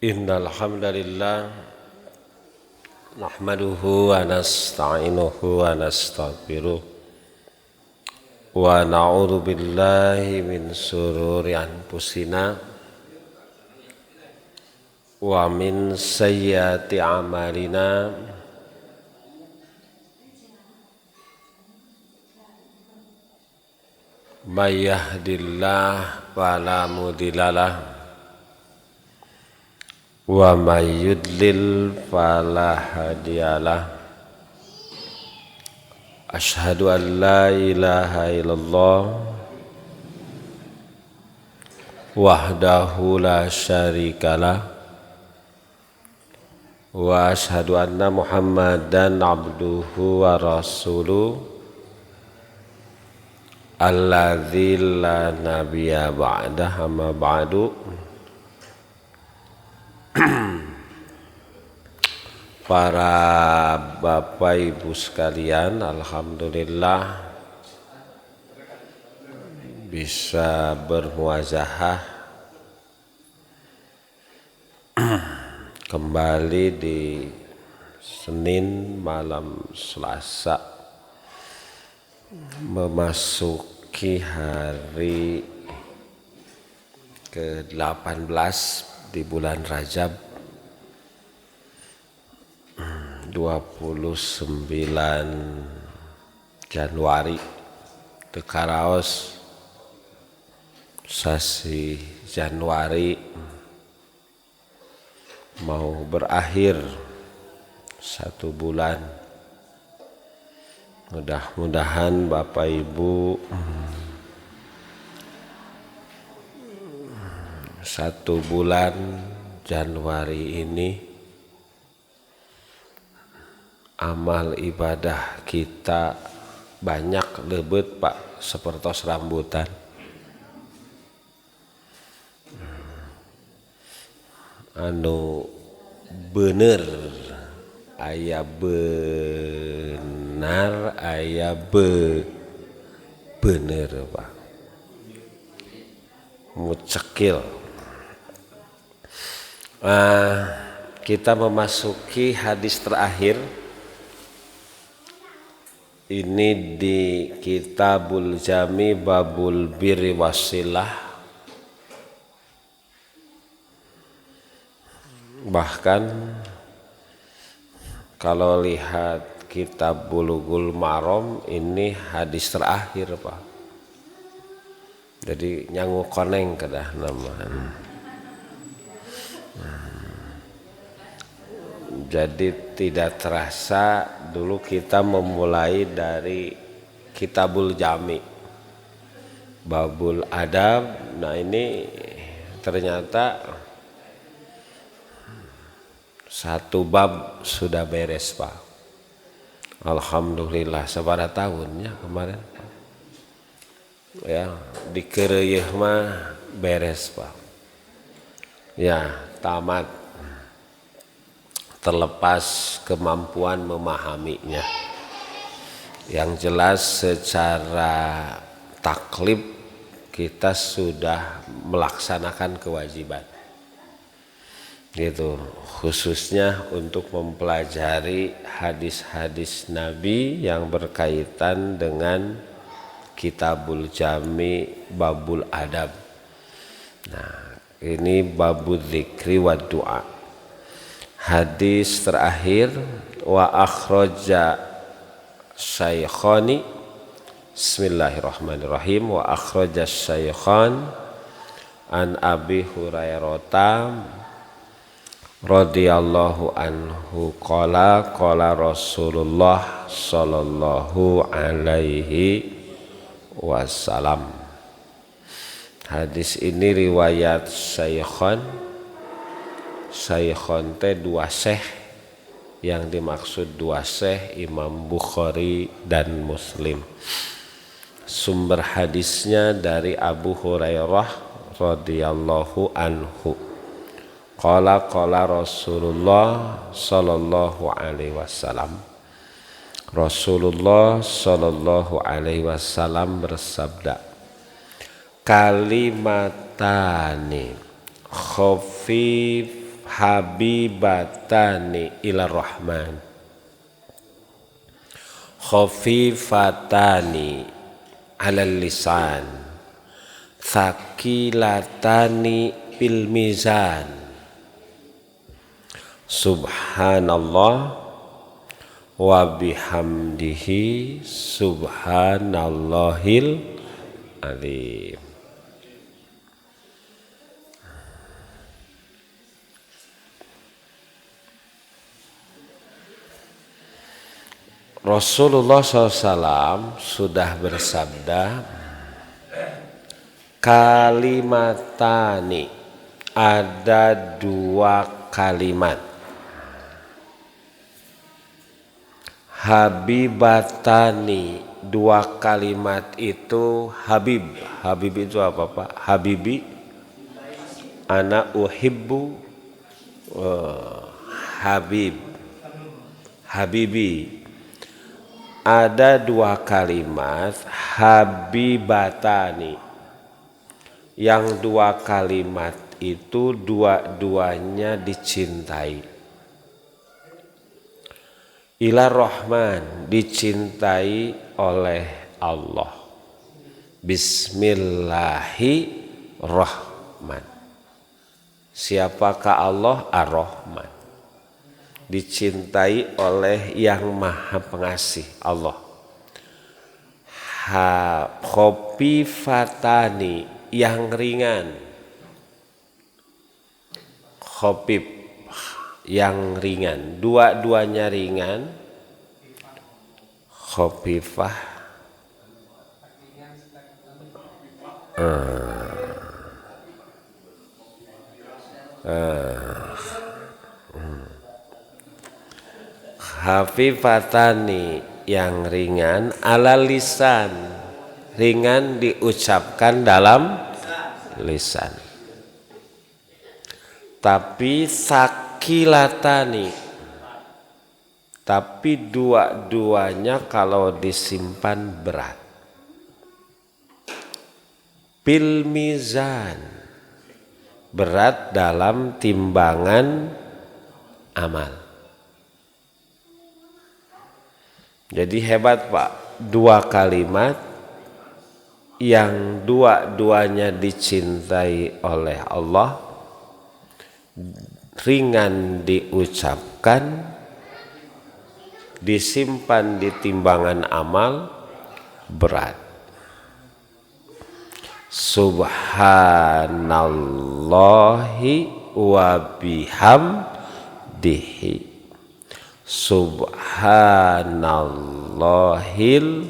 Innal hamdalillah nahmaduhu wa nasta'inuhu wa nastaghfiruh wa na'udzu billahi min shururi anfusina wa min sayyiati a'malina may yahdihillahu fala mudhillalah wa may yudlil fala hadiyalah. Asyhadu an la ilaha illallah wahdahu la syarikalah wa asyhadu anna Muhammadan abduhu wa rasuluh alladzi la nabiyya ba'dah amma ba'du. Para bapak ibu sekalian, alhamdulillah bisa bermuazahah kembali di Senin malam Selasa memasuki hari ke-18 di bulan Rajab 29 Januari tekaraos sasi Januari mau berakhir 1 bulan. Mudah-mudahan Bapak Ibu 1 bulan Januari ini amal ibadah kita banyak lebet Pak, sepertos rambutan. Anu bener aya benar aya bener Pak, mucekil. Kita memasuki hadis terakhir ini di Kitabul Jami Babul Birri Wasilah. Bahkan kalau lihat Kitab Bulughul Maram ini hadis terakhir Pak. Jadi nyangu koneng kedah nama. Jadi tidak terasa dulu kita memulai dari Kitabul Jami Babul Adab. Nah ini ternyata 1 bab sudah beres Pak. Alhamdulillah sabaraha tahunnya kemarin Pak. Ya dikeureuh mah beres Pak. Ya tamat. Terlepas kemampuan memahaminya. Yang jelas secara taklif kita sudah melaksanakan kewajiban. Gitu, khususnya untuk mempelajari hadis-hadis Nabi yang berkaitan dengan Kitabul Jami Babul Adab. Nah, ini Babul Dzikri wa Du'a. Hadis terakhir wa akhraja syaikhani. Bismillahirrahmanirrahim. Wa akhraja syaikhan an Abi Hurairah radhiyallahu anhu qala qala Rasulullah sallallahu alaihi wasallam. Hadis ini riwayat syaikhan. Syaikhan teh 2 syekh, yang dimaksud 2 syekh Imam Bukhari dan Muslim. Sumber hadisnya dari Abu Hurairah radhiyallahu anhu. Qala Rasulullah sallallahu alaihi wasallam. Rasulullah sallallahu alaihi wasallam bersabda, kalimatani khafif habibatani ila rahman, khafifatani alal lisan, thaqilatani fil mizan. Subhanallah wa bihamdihi subhanallahil azim. Rasulullah SAW sudah bersabda, kalimatani, ada dua kalimat, habibatani, dua kalimat itu habib. Habib itu apa Pak? Habibi, ana uhibbu, habib, habibi. Ada dua kalimat habibatani, yang dua kalimat itu dua-duanya dicintai. Ila Rahman, dicintai oleh Allah. Bismillahirrahman. Siapakah Allah? Ar-Rahman. Dicintai oleh yang maha pengasih, Allah. Khofifatani, yang ringan. Khofif, yang ringan. Dua-duanya ringan. Khofifah, hafifatani, yang ringan, ala lisan, ringan diucapkan dalam lisan. Tapi sakilatani, tapi dua-duanya kalau disimpan berat. Bil mizan, berat dalam timbangan amal. Jadi hebat Pak, dua kalimat yang dua-duanya dicintai oleh Allah, ringan diucapkan, disimpan di timbangan amal, berat. Subhanallahi wa bihamdihi subhanallahil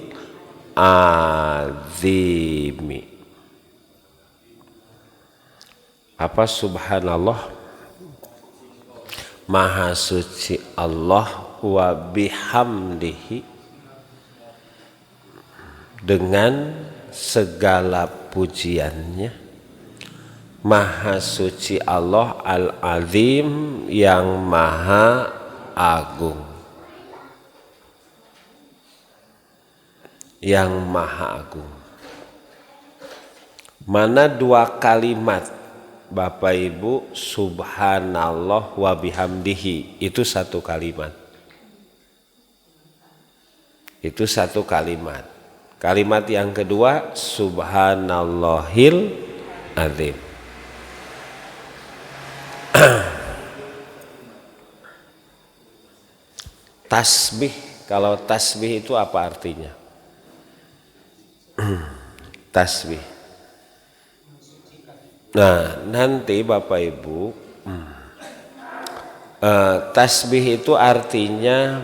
azimi. Apa subhanallah? Maha suci Allah, wa bihamdihi, dengan segala pujiannya. Maha suci Allah, al-azim, yang maha agung, yang maha agung. Mana dua kalimat Bapak Ibu? Subhanallah wa bihamdihi, itu satu kalimat. Itu satu kalimat. Kalimat yang kedua subhanallahil azim. Tasbih, kalau tasbih itu apa artinya? Tasbih. Nah, nanti Bapak Ibu, tasbih itu artinya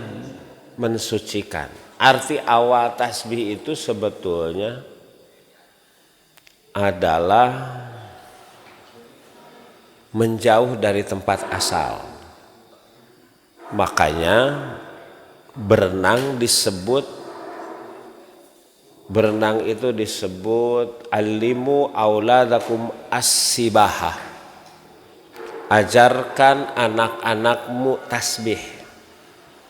mensucikan. Arti awal tasbih itu sebetulnya adalah menjauh dari tempat asal. Makanya berenang itu disebut alimu auladakum as-sibahah. Ajarkan anak-anakmu tasbih.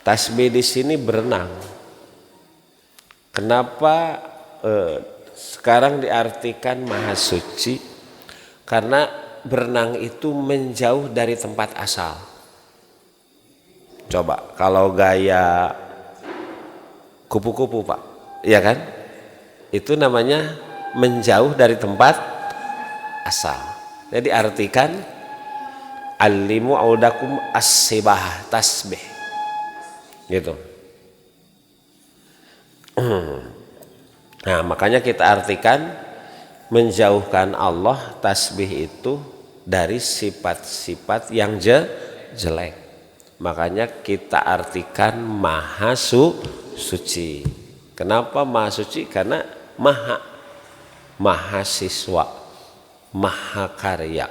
Tasbih di sini berenang. Kenapa sekarang diartikan maha suci? Karena berenang itu menjauh dari tempat asal. Coba kalau gaya kupu-kupu Pak, ya kan? Itu namanya menjauh dari tempat asal. Jadi artikan alimu audakum as-sibah, tasbih. Gitu. Nah, makanya kita artikan menjauhkan Allah, tasbih itu dari sifat-sifat yang jelek. Makanya kita artikan maha suci. Kenapa maha suci? Karena maha siswa, maha karya.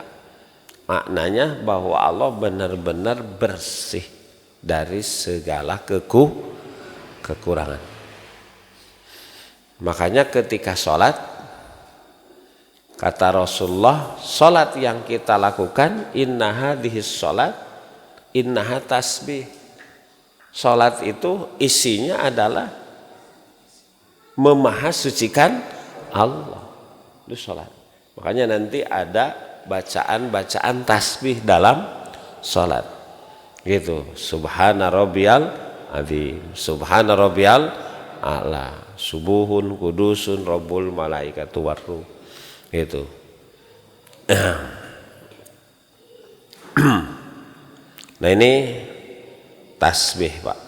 Maknanya bahwa Allah benar-benar bersih dari segala kekurangan. Makanya ketika sholat, kata Rasulullah, sholat yang kita lakukan innaha dihis sholat innaha tasbih. Sholat itu isinya adalah memahasucikan Allah. Itu sholat. Makanya nanti ada bacaan-bacaan tasbih dalam sholat. Gitu. Subhana rabbiyal azim, subhana rabbiyal a'la, subuhun kudusun rabbul malaikatu warruh. Gitu. Nah ini tasbih Pak.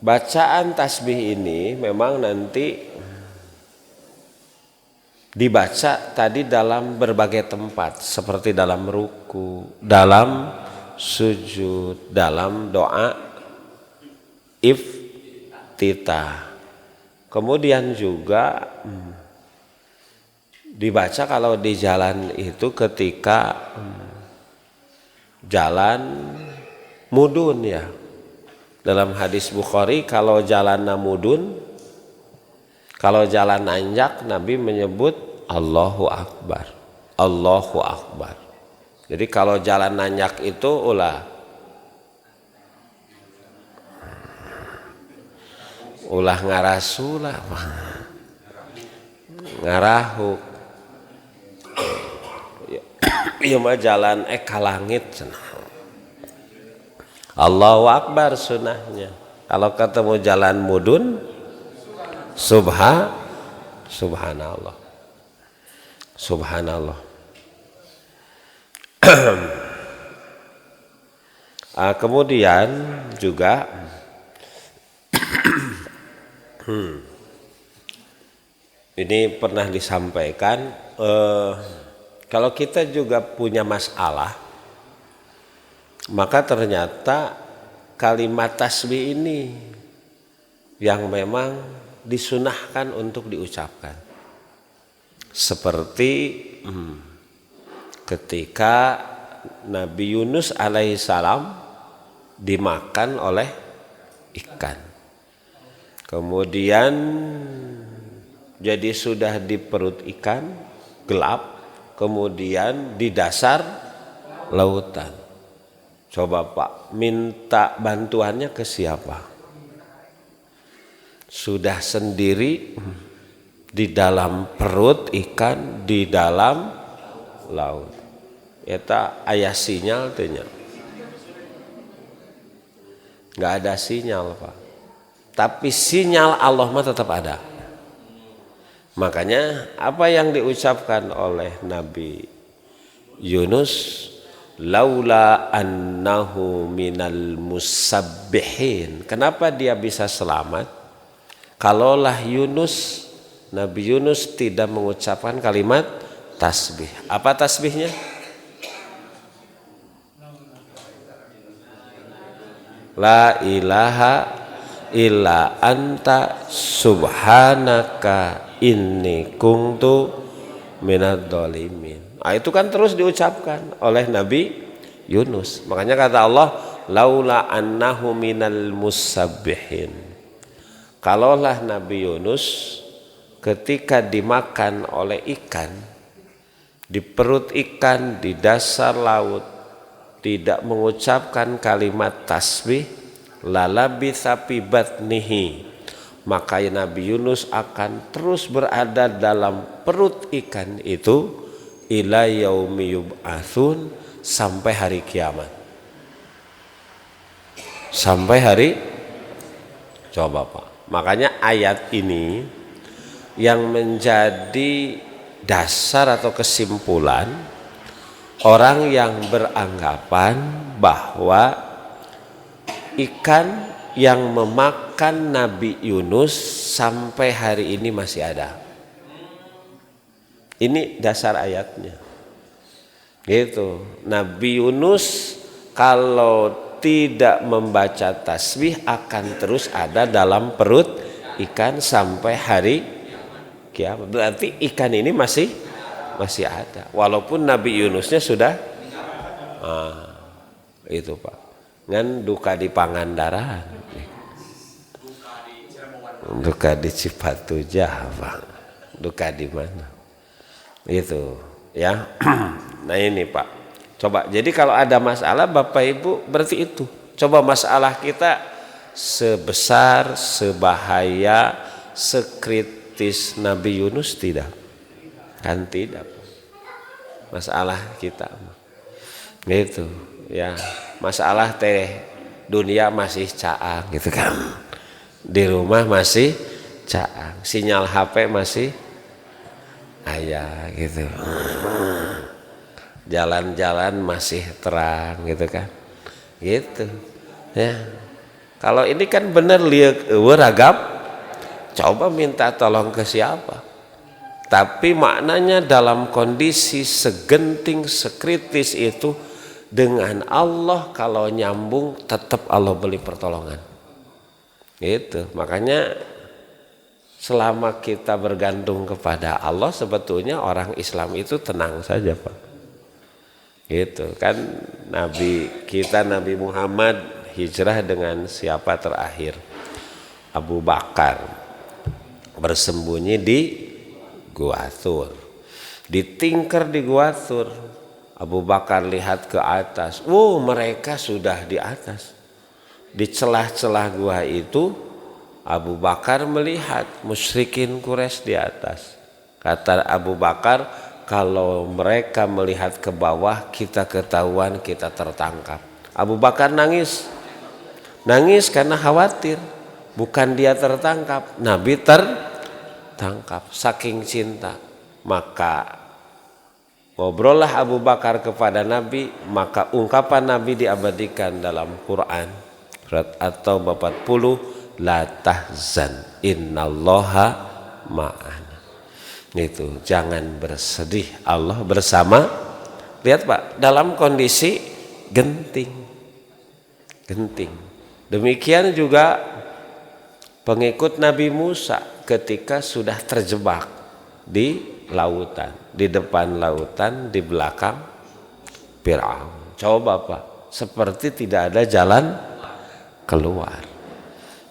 Bacaan tasbih ini memang nanti dibaca tadi dalam berbagai tempat, seperti dalam ruku, dalam sujud, dalam doa iftitah. Kemudian juga dibaca kalau di jalan itu ketika jalan mudun ya. Dalam hadis Bukhari kalau jalan mudun, kalau jalan nanjak Nabi menyebut Allahu Akbar. Allahu Akbar. Jadi kalau jalan nanjak itu ulah ngarasulah ngarahuk ieu mah jalan ka langit cenah. Allahu Akbar sunahnya. Kalau ketemu jalan mudun subhanallah. Subhanallah. Kemudian juga ini pernah disampaikan, kalau kita juga punya masalah, maka ternyata kalimat tasbih ini yang memang disunahkan untuk diucapkan. Seperti ketika Nabi Yunus alaihissalam dimakan oleh ikan. Kemudian jadi sudah di perut ikan gelap, kemudian di dasar lautan. Coba Pak, minta bantuannya ke siapa? Sudah sendiri di dalam perut ikan, di dalam laut. Eta aya sinyal teh nya. Enggak ada sinyal Pak. Tapi sinyal Allah mah tetap ada. Makanya apa yang diucapkan oleh Nabi Yunus, laula annahu minal musabbihin. Kenapa dia bisa selamat? Kalaulah Nabi Yunus tidak mengucapkan kalimat tasbih. Apa tasbihnya? La ilaha illa anta subhanaka inni kuntu minadz dzalimin. Itu kan terus diucapkan oleh Nabi Yunus. Makanya kata Allah, laula annahu minal musabbihin. Kalaulah Nabi Yunus ketika dimakan oleh ikan, di perut ikan, di dasar laut, tidak mengucapkan kalimat tasbih, lalabitha fi batnihi, maka Nabi Yunus akan terus berada dalam perut ikan itu ila yaumi yub'atsun, sampai hari kiamat. Sampai hari, coba Pak. Makanya ayat ini yang menjadi dasar atau kesimpulan orang yang beranggapan bahwa ikan yang memakan Nabi Yunus sampai hari ini masih ada. Ini dasar ayatnya. Gitu. Nabi Yunus kalau tidak membaca tasbih akan terus ada dalam perut ikan sampai hari kiamat. Berarti ikan ini masih ada. Walaupun Nabi Yunusnya sudah itu Pak. Ngan duka di Pangandaran. Duka di Cipatujah, Pak. Duka di mana? Itu ya. Nah ini Pak, coba jadi kalau ada masalah Bapak Ibu berarti itu, coba masalah kita sebesar, sebahaya, sekritis Nabi Yunus tidak? Kan tidak. Masalah kita gitu ya, masalah teh dunia masih caang gitu kan, di rumah masih caang, sinyal HP masih ayah gitu, jalan-jalan masih terang gitu kan, gitu ya. Kalau ini kan bener liek ragap, coba minta tolong ke siapa, tapi maknanya dalam kondisi segenting sekritis itu dengan Allah, kalau nyambung tetap Allah beri pertolongan gitu. Makanya selama kita bergantung kepada Allah, sebetulnya orang Islam itu tenang saja Pak. Gitu kan, Nabi kita Nabi Muhammad hijrah dengan siapa terakhir? Abu Bakar bersembunyi di Gua Thur, ditingker di Gua Thur. Abu Bakar lihat ke atas, mereka sudah di atas. Di celah-celah gua itu Abu Bakar melihat musyrikin Quraisy di atas. Kata Abu Bakar, kalau mereka melihat ke bawah, kita ketahuan, kita tertangkap. Abu Bakar nangis karena khawatir. Bukan dia tertangkap, Nabi tertangkap. Saking cinta, maka ngobrollah Abu Bakar kepada Nabi, maka ungkapan Nabi diabadikan dalam Quran surat At-Taubah 40, la tahzan innallaha ma'ana. Itu jangan bersedih, Allah bersama. Lihat Pak, dalam kondisi genting. Demikian juga pengikut Nabi Musa ketika sudah terjebak di lautan, di depan lautan, di belakang Fir'aun. Coba Pak, seperti tidak ada jalan keluar.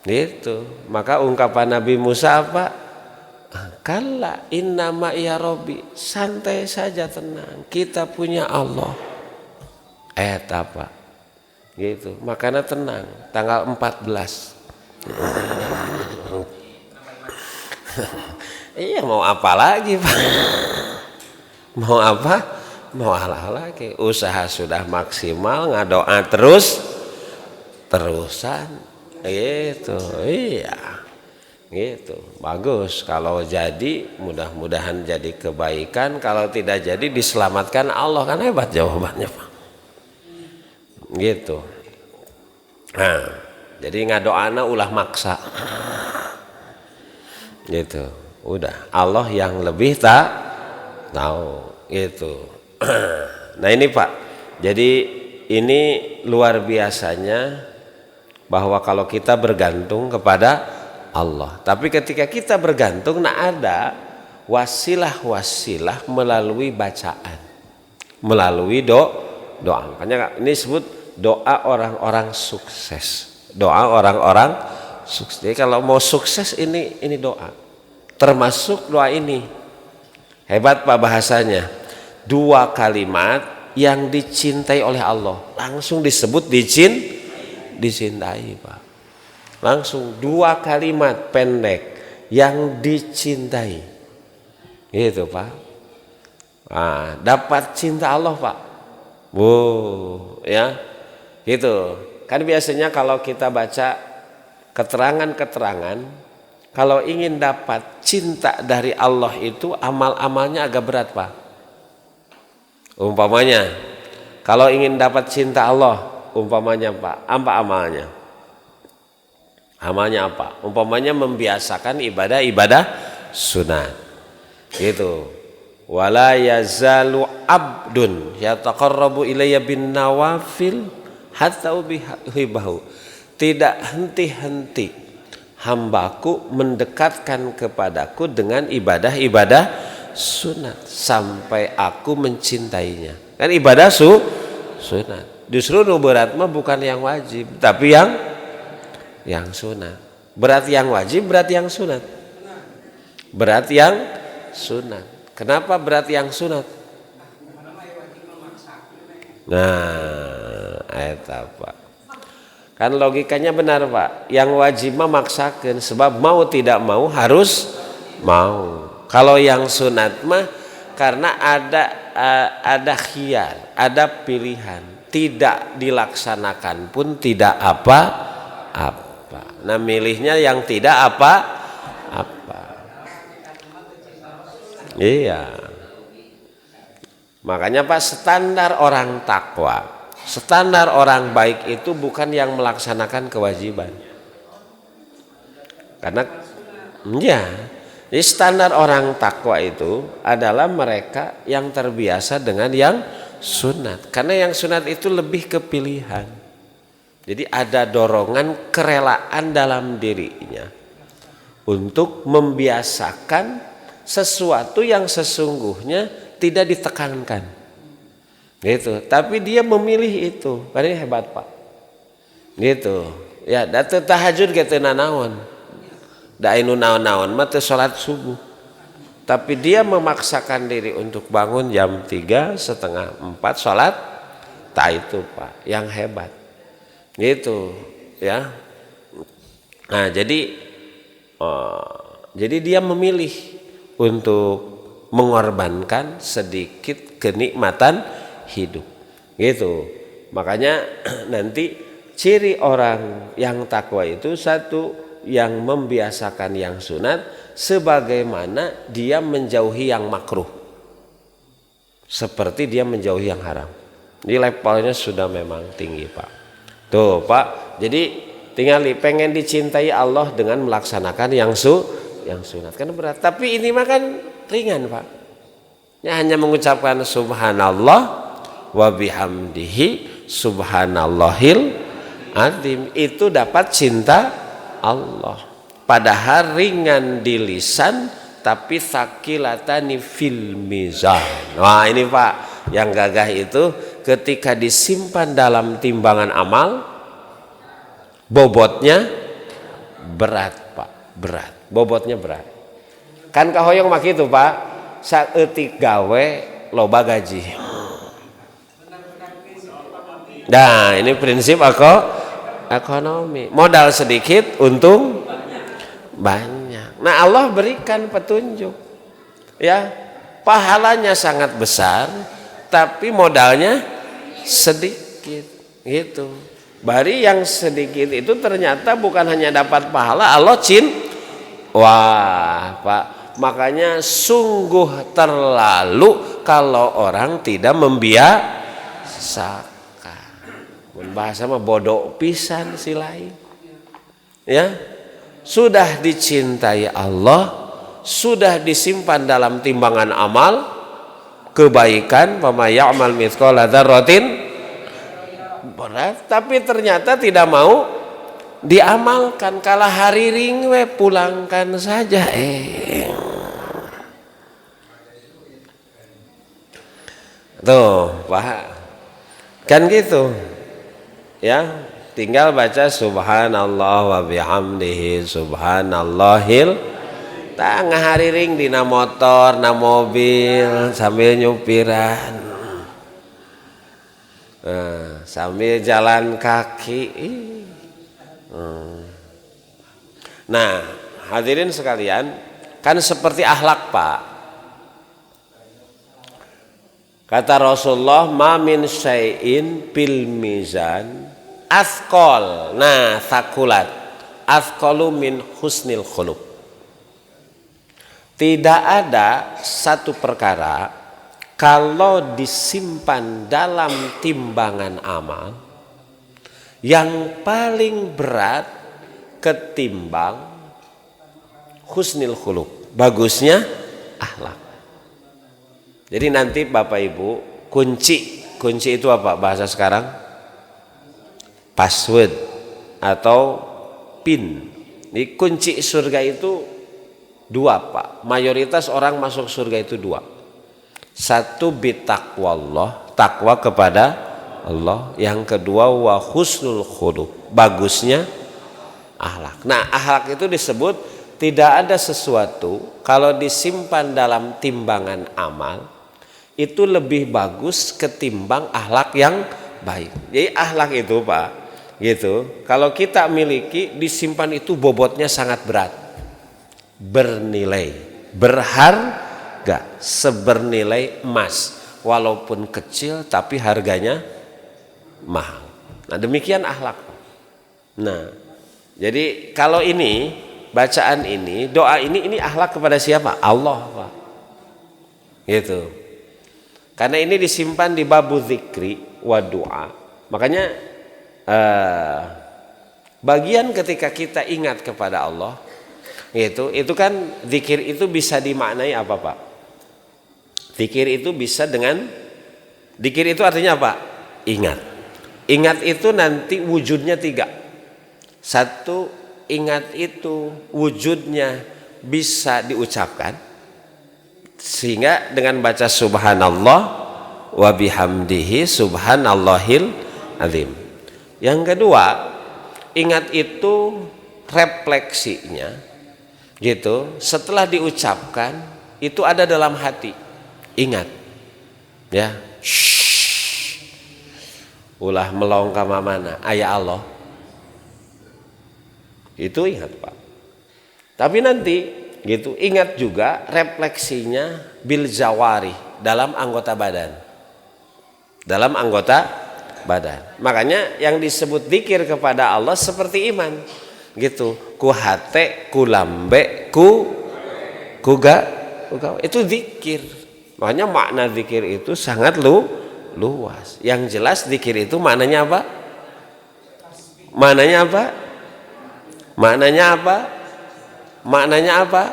Itu. Maka ungkapan Nabi Musa apa? Kalla innama ya Rabbi, santai saja, tenang, kita punya Allah. Apa? Gitu. Makanya tenang, tanggal 14. Iya, mau apa lagi Pak? Mau apa? Mau ala lagi. Usaha sudah maksimal, ngadoa terusan. Gitu. Iya. Gitu. Bagus. Kalau jadi, mudah-mudahan jadi kebaikan. Kalau tidak jadi, diselamatkan Allah. Kan hebat jawabannya Pak. Gitu. Nah, jadi ngadoana ulah maksa. Gitu. Udah, Allah yang lebih tahu gitu. Nah ini Pak, jadi ini luar biasanya bahwa kalau kita bergantung kepada Allah, tapi ketika kita bergantung, ada wasilah melalui bacaan, melalui doa. Makanya ini disebut doa orang-orang sukses. Doa orang-orang sukses. Jadi kalau mau sukses ini doa. Termasuk doa ini hebat Pak bahasanya, 2 kalimat yang dicintai oleh Allah langsung disebut dicintai Pak. Langsung 2 kalimat pendek yang dicintai. Gitu Pak. Nah, dapat cinta Allah Pak. Ya. Gitu. Kan biasanya kalau kita baca keterangan-keterangan, kalau ingin dapat cinta dari Allah itu amal-amalnya agak berat Pak. Umpamanya, kalau ingin dapat cinta Allah, umpamanya Pak, apa amalnya? Amalnya apa? Umpamanya membiasakan ibadah-ibadah sunat. Gitu. Wala yazalu abdun yataqarrabu ilayya bin nawafil hatta ubihahu. Tidak henti-henti hambaku mendekatkan kepadaku dengan ibadah-ibadah sunat sampai aku mencintainya. Kan ibadah sunat. Justru nu berat mah bukan yang wajib, tapi yang sunat. Berat yang wajib, berat yang sunat. Berat yang sunat. Kenapa berat yang sunat? Nah, eta Pak. Kan logikanya benar Pak. Yang wajib memaksakan sebab mau tidak mau harus mau. Kalau yang sunat mah karena ada khiyar, ada pilihan, tidak dilaksanakan pun tidak apa-apa. Nah, milihnya yang tidak apa-apa. Iya. Makanya Pak, standar orang takwa, standar orang baik itu bukan yang melaksanakan kewajiban. Karena ya, jadi standar orang takwa itu adalah mereka yang terbiasa dengan yang sunat. Karena yang sunat itu lebih ke pilihan. Jadi ada dorongan kerelaan dalam dirinya untuk membiasakan sesuatu yang sesungguhnya tidak ditekankan. Gitu. Tapi dia memilih itu. Ini hebat Pak. Gitu. Ya, datu tahajud gitu nanaon. Da anu naon-naon mah teu salat subuh. Tapi dia memaksakan diri untuk bangun jam 3, setengah 4 salat. Itu Pak, yang hebat. Gitu, ya. Nah, jadi dia memilih untuk mengorbankan sedikit kenikmatan hidup. Gitu. Makanya nanti ciri orang yang takwa itu satu, yang membiasakan yang sunat sebagaimana dia menjauhi yang makruh. Seperti dia menjauhi yang haram. Ini levelnya sudah memang tinggi Pak. Tuh Pak, jadi tinggal pengen dicintai Allah dengan melaksanakan yang sunat kan berat, tapi ini mah kan ringan Pak. Ya, hanya mengucapkan subhanallah wa bihamdihi subhanallahil azim, itu dapat cinta Allah. Padahal ringan di lisan tapi sakilatani fil mizan. Wah, ini Pak, yang gagah itu ketika disimpan dalam timbangan amal bobotnya berat Pak, berat. Bobotnya berat. Kan kahoyong mah kitu Pak, saeutik gawe loba gaji. Nah, ini prinsip ekonomi. Modal sedikit, untung banyak. Nah, Allah berikan petunjuk. Ya, pahalanya sangat besar, tapi modalnya sedikit. Gitu. Bari yang sedikit itu ternyata bukan hanya dapat pahala, Allah wah Pak, makanya sungguh terlalu kalau orang tidak membiasakan. Bahasa mah bodoh pisan si lain. Ya, sudah dicintai Allah, sudah disimpan dalam timbangan amal kebaikan, pama ya'mal mithqala dzarratin berat, tapi ternyata tidak mau diamalkan. Kalah hari ring we pulangkan saja. Tuh Pak, kan gitu ya, tinggal baca subhanallah wa bihamdihi subhanallahil. Tak ngahari ring dina motor, na mobil sambil nyupiran. Sambil jalan kaki Nah, hadirin sekalian, kan seperti akhlak Pak. Kata Rasulullah, ma min syai'in bil mizan athqal. Nah, thaqulat. Athqalu min husnil khuluq. Tidak ada satu perkara kalau disimpan dalam timbangan amal yang paling berat ketimbang husnil khuluq, bagusnya akhlak. Jadi nanti Bapak Ibu, kunci itu apa bahasa sekarang? Password atau PIN. Ini kunci surga itu dua Pak. Mayoritas orang masuk surga itu dua. Satu bitaqwallah, takwa kepada Allah. Yang kedua wa husnul khuluq, bagusnya akhlak. Nah, akhlak itu disebut tidak ada sesuatu kalau disimpan dalam timbangan amal itu lebih bagus ketimbang akhlak yang baik. Jadi akhlak itu Pak, gitu. Kalau kita miliki disimpan itu bobotnya sangat berat. Bernilai, berharga, sebernilai emas. Walaupun kecil tapi harganya mahal. Nah, demikian akhlak. Nah, jadi kalau ini bacaan ini, doa ini akhlak kepada siapa? Allah, Pak. Gitu. Karena ini disimpan di babu zikri wa doa. Makanya bagian ketika kita ingat kepada Allah, itu kan zikir itu bisa dimaknai apa Pak? Zikir itu bisa dengan, zikir itu artinya apa? Ingat. Ingat itu nanti wujudnya tiga. Satu, ingat itu wujudnya bisa diucapkan, sehingga dengan baca subhanallah wa bihamdihi subhanallahil azim. Yang kedua, ingat itu refleksinya, gitu. Setelah diucapkan itu ada dalam hati. Ingat, ya. Ulah melong ka mana aya Allah. Itu ingat Pak. Tapi nanti gitu ingat juga refleksinya bil jawari, dalam anggota badan. Dalam anggota badan. Makanya yang disebut zikir kepada Allah seperti iman. Gitu. Ku hate, ku lambe, ku itu zikir. Makanya makna zikir itu sangat luas. Yang jelas zikir itu maknanya apa? Maknanya apa? Maknanya apa? Maknanya apa?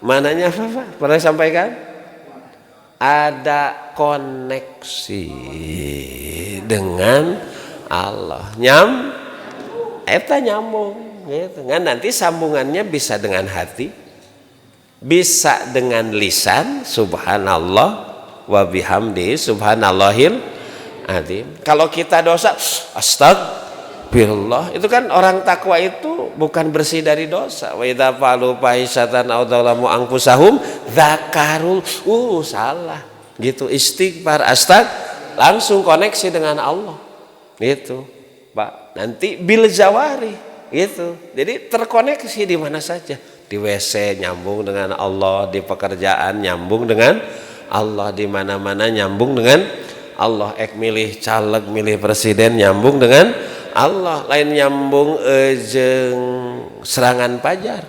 Maknanya apa Pak? Pernah sampaikan? Ada koneksi dengan Allah. Eta nyambung gitu. Kan nanti sambungannya bisa dengan hati, bisa dengan lisan, subhanallah wa bihamdi subhanallahil azim. Kalau kita dosa, astagfirullah. Itu kan orang takwa itu bukan bersih dari dosa. Wa idza falu fahisatan aw dzalamu anfusahum dzakarul, salah. Gitu, istighfar, langsung koneksi dengan Allah. Gitu, Pak. Nanti bil jawari, gitu. Jadi terkoneksi di mana saja. Di WC nyambung dengan Allah, di pekerjaan nyambung dengan Allah, di mana-mana nyambung dengan Allah. Milih caleg, milih presiden nyambung dengan Allah. Lain nyambung jeung serangan pajar.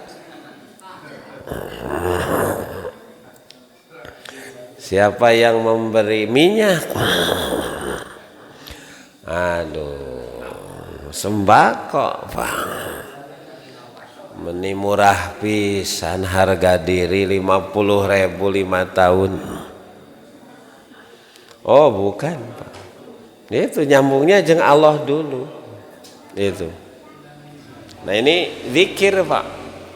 Siapa yang memberi minyak? Aduh, sembako Pak. Meni murah pisan, harga diri 50.000 5 tahun. Oh bukan Pak, itu nyambungnya jeung Allah dulu. Itu. Nah ini zikir Pak.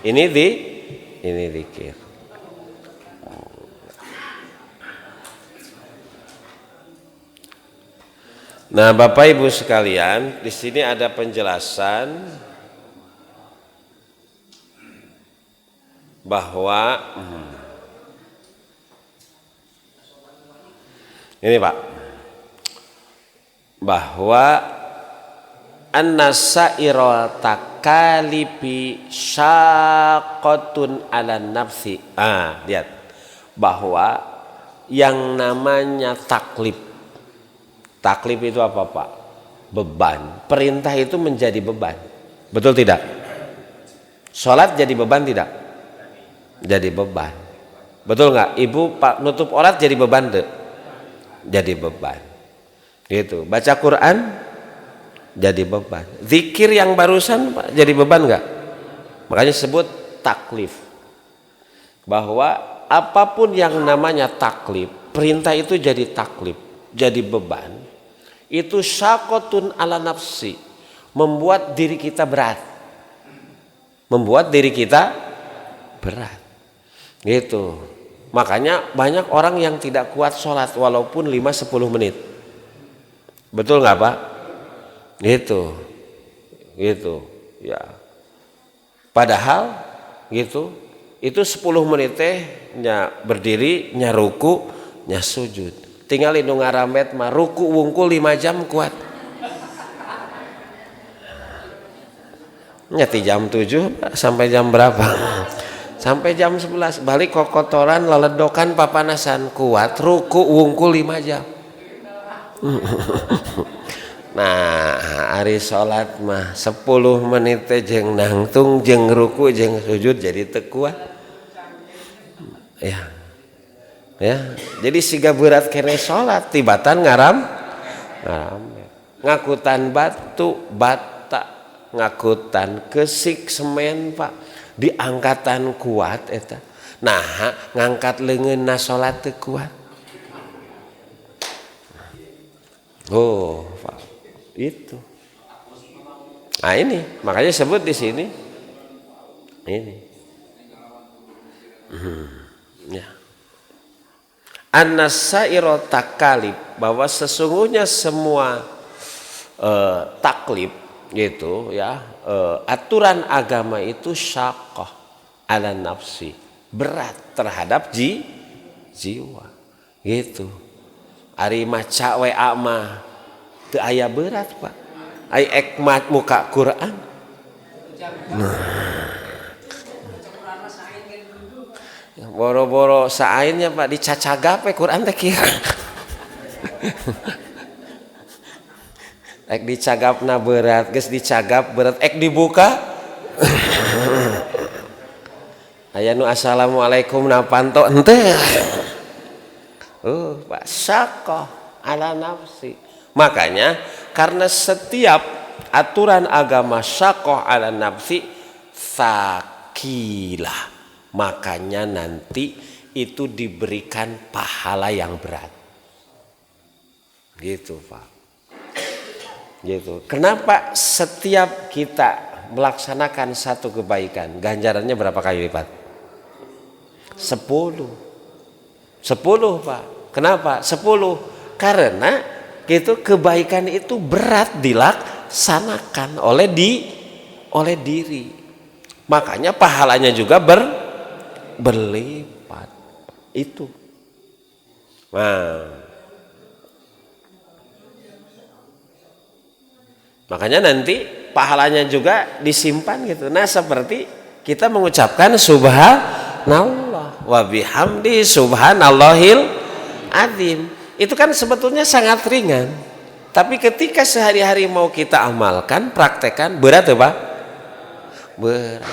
Ini zikir. Nah Bapak Ibu sekalian, di sini ada penjelasan bahwa ini Pak, bahwa an-nasaira takalifi syaqqatun 'alan nafsi. Lihat bahwa yang namanya taklif. Taklif itu apa, Pak? Beban. Perintah itu menjadi beban. Betul tidak? Sholat jadi beban tidak? Jadi beban. Betul nggak? Ibu Pak nutup aurat jadi beban deh. Jadi beban. Gitu. Baca Quran jadi beban. Zikir yang barusan Pak, jadi beban nggak? Makanya sebut taklif. Bahwa apapun yang namanya taklif, perintah itu jadi taklif, jadi beban. Itu syaqatun 'ala nafsi, membuat diri kita berat. Membuat diri kita berat. Gitu. Makanya banyak orang yang tidak kuat sholat walaupun 5-10 menit. Betul nggak Pak? Gitu. Gitu. Ya. Padahal gitu, itu 10 menit nya berdiri, nya ruku, nya sujud. Tinggal nu ngaramet mah ruku wungkul 5 jam kuat. Nyati jam 7 sampai jam berapa? Sampai jam 11 balik kokotoran leledokan papanasan kuat ruku wungkul 5 jam. Nah, hari sholat mah 10 menit jeung nangtung jeung ruku jeung sujud jadi teu kuat. Ya. Ya, jadi siga berat kene sholat tibatan ngaram ngakutan batu bata ngakutan kesik semen Pak diangkatan kuat eta. Nah, ngangkat leungeunna sholat teu kuat. Oh, Pak. Itu. Nah, ini makanya sebut di sini ini. Ya. An-nasairo takalib, bahwa sesungguhnya semua taklib gitu ya, aturan agama itu syaqqah 'ala nafsi, berat terhadap jiwa gitu. Ari maca WA mah teu aya berat Pak, ai ekmat muka Quran. Boro-boro saainnya Pak dicacagap Quran teh kieu. Ek dicagapna berat, geus dicagap berat, ek dibuka. Aya nu assalamualaikum na panto henteu. Pak syaqqah 'ala nafsi. Makanya karena setiap aturan agama syaqqah 'ala nafsi sakilah. Makanya nanti itu diberikan pahala yang berat. Gitu Pak. Gitu. Kenapa setiap kita melaksanakan satu kebaikan ganjarannya berapa kali lipat? 10 Pak. Kenapa 10? Karena gitu kebaikan itu berat dilaksanakan oleh diri. Makanya pahalanya juga berlipat itu. Nah, makanya nanti pahalanya juga disimpan gitu. Nah, seperti kita mengucapkan subhanallah wa bihamdi subhanallahil azim. Itu kan sebetulnya sangat ringan. Tapi ketika sehari-hari mau kita amalkan, praktekkan, berat ya Pak? Berat.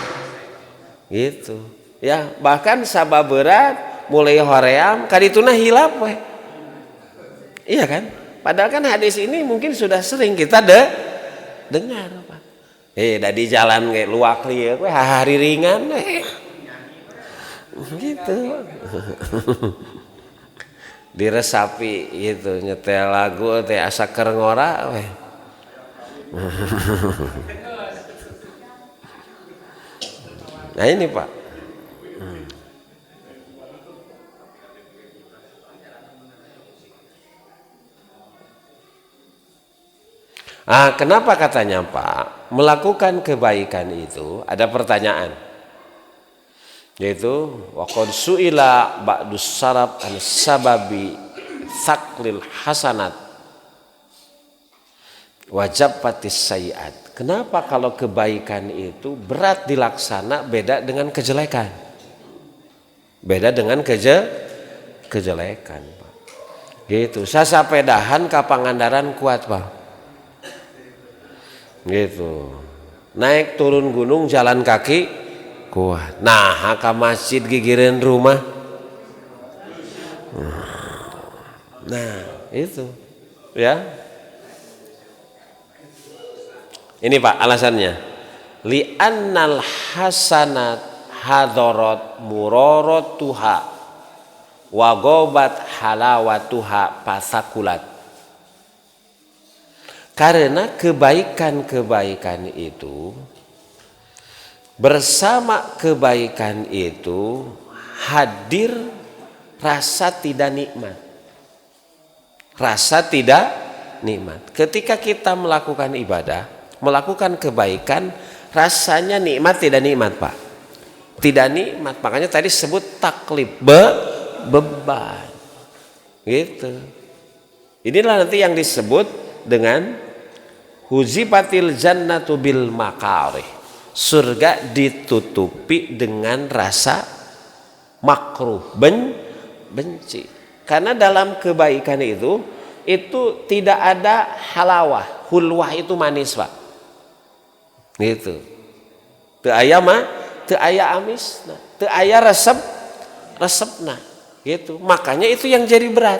Gitu. Ya, bahkan sabab berat mulai hoream kadituna hilap we. Iya kan? Padahal kan hadis ini mungkin sudah sering kita dengar Pak. Da di jalan kayak luak lieu we hari ringan we. Gitu. Diresapi gitu nyetel lagu teh asa keur ngora we. Nah ini Pak. Kenapa katanya Pak melakukan kebaikan itu ada pertanyaan, yaitu waqad su'ila ba'dus sarab an sababi tsaklil hasanat wajab patis sayiat. Kenapa kalau kebaikan itu berat dilaksana beda dengan kejelekan? Beda dengan kejelekan, Pak. Gitu. Sasapedahan ka Pangandaran kuat, Pak. Gitu. Naik turun gunung jalan kaki kuat. Nah, ka masjid gigireun rumah. Nah, itu. Ya. Ini Pak alasannya. Li'annal hasanat hadarat muraratuha wa ghabat halawatuha pasakulat. Karena kebaikan-kebaikan itu bersama kebaikan itu hadir rasa tidak nikmat. Rasa tidak nikmat. Ketika kita melakukan ibadah, melakukan kebaikan, rasanya nikmat tidak nikmat, Pak? Tidak nikmat. Makanya tadi sebut taklif, beban. Gitu. Inilah nanti yang disebut dengan huzifatil jannatu bil makarih. Surga ditutupi dengan rasa makruh, benci. Karena dalam kebaikan itu tidak ada halawah. Hulwah itu manis, Pak. Gitu. Teu aya mah, teu aya amisna, teu aya resepna. Gitu. Makanya itu yang jadi berat.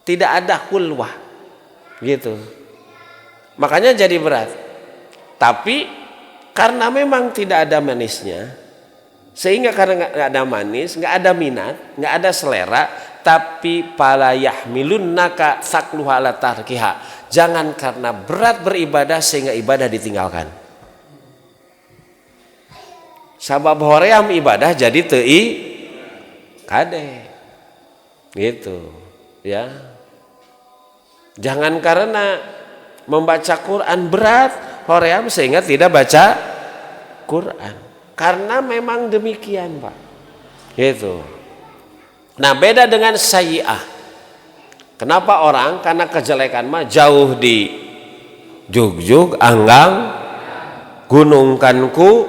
Tidak ada hulwah. Gitu. Makanya jadi berat. Tapi karena memang tidak ada manisnya, sehingga karena nggak ada manis, nggak ada minat, nggak ada selera, tapi pala yahmilunnaka sakluha ala tarkiha. Jangan karena berat beribadah sehingga ibadah ditinggalkan. Sabab hoream ibadah jadi teu kade. Gitu, ya. Jangan karena membaca Quran berat hoream sehingga tidak baca Quran. Karena memang demikian, Pak. Gitu. Nah, beda dengan sayyi'ah. Kenapa orang karena kejelekan mah jauh di jugjug anggang, gunung kanku,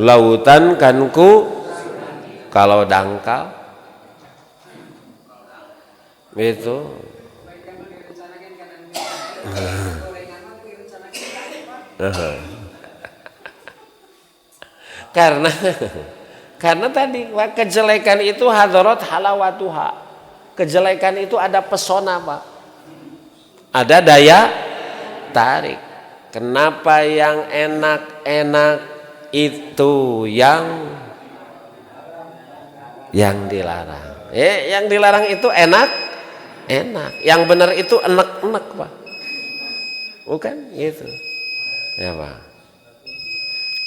lautan kanku, kalau dangkal itu karena tadi kejelekan itu hadarat halawatuha. Kejelekan itu ada pesona, Pak. Ada daya tarik. Kenapa yang enak-enak itu yang dilarang? Yang dilarang itu enak. Yang benar itu enak-enak, Pak. Bukan gitu. Ya, Pak.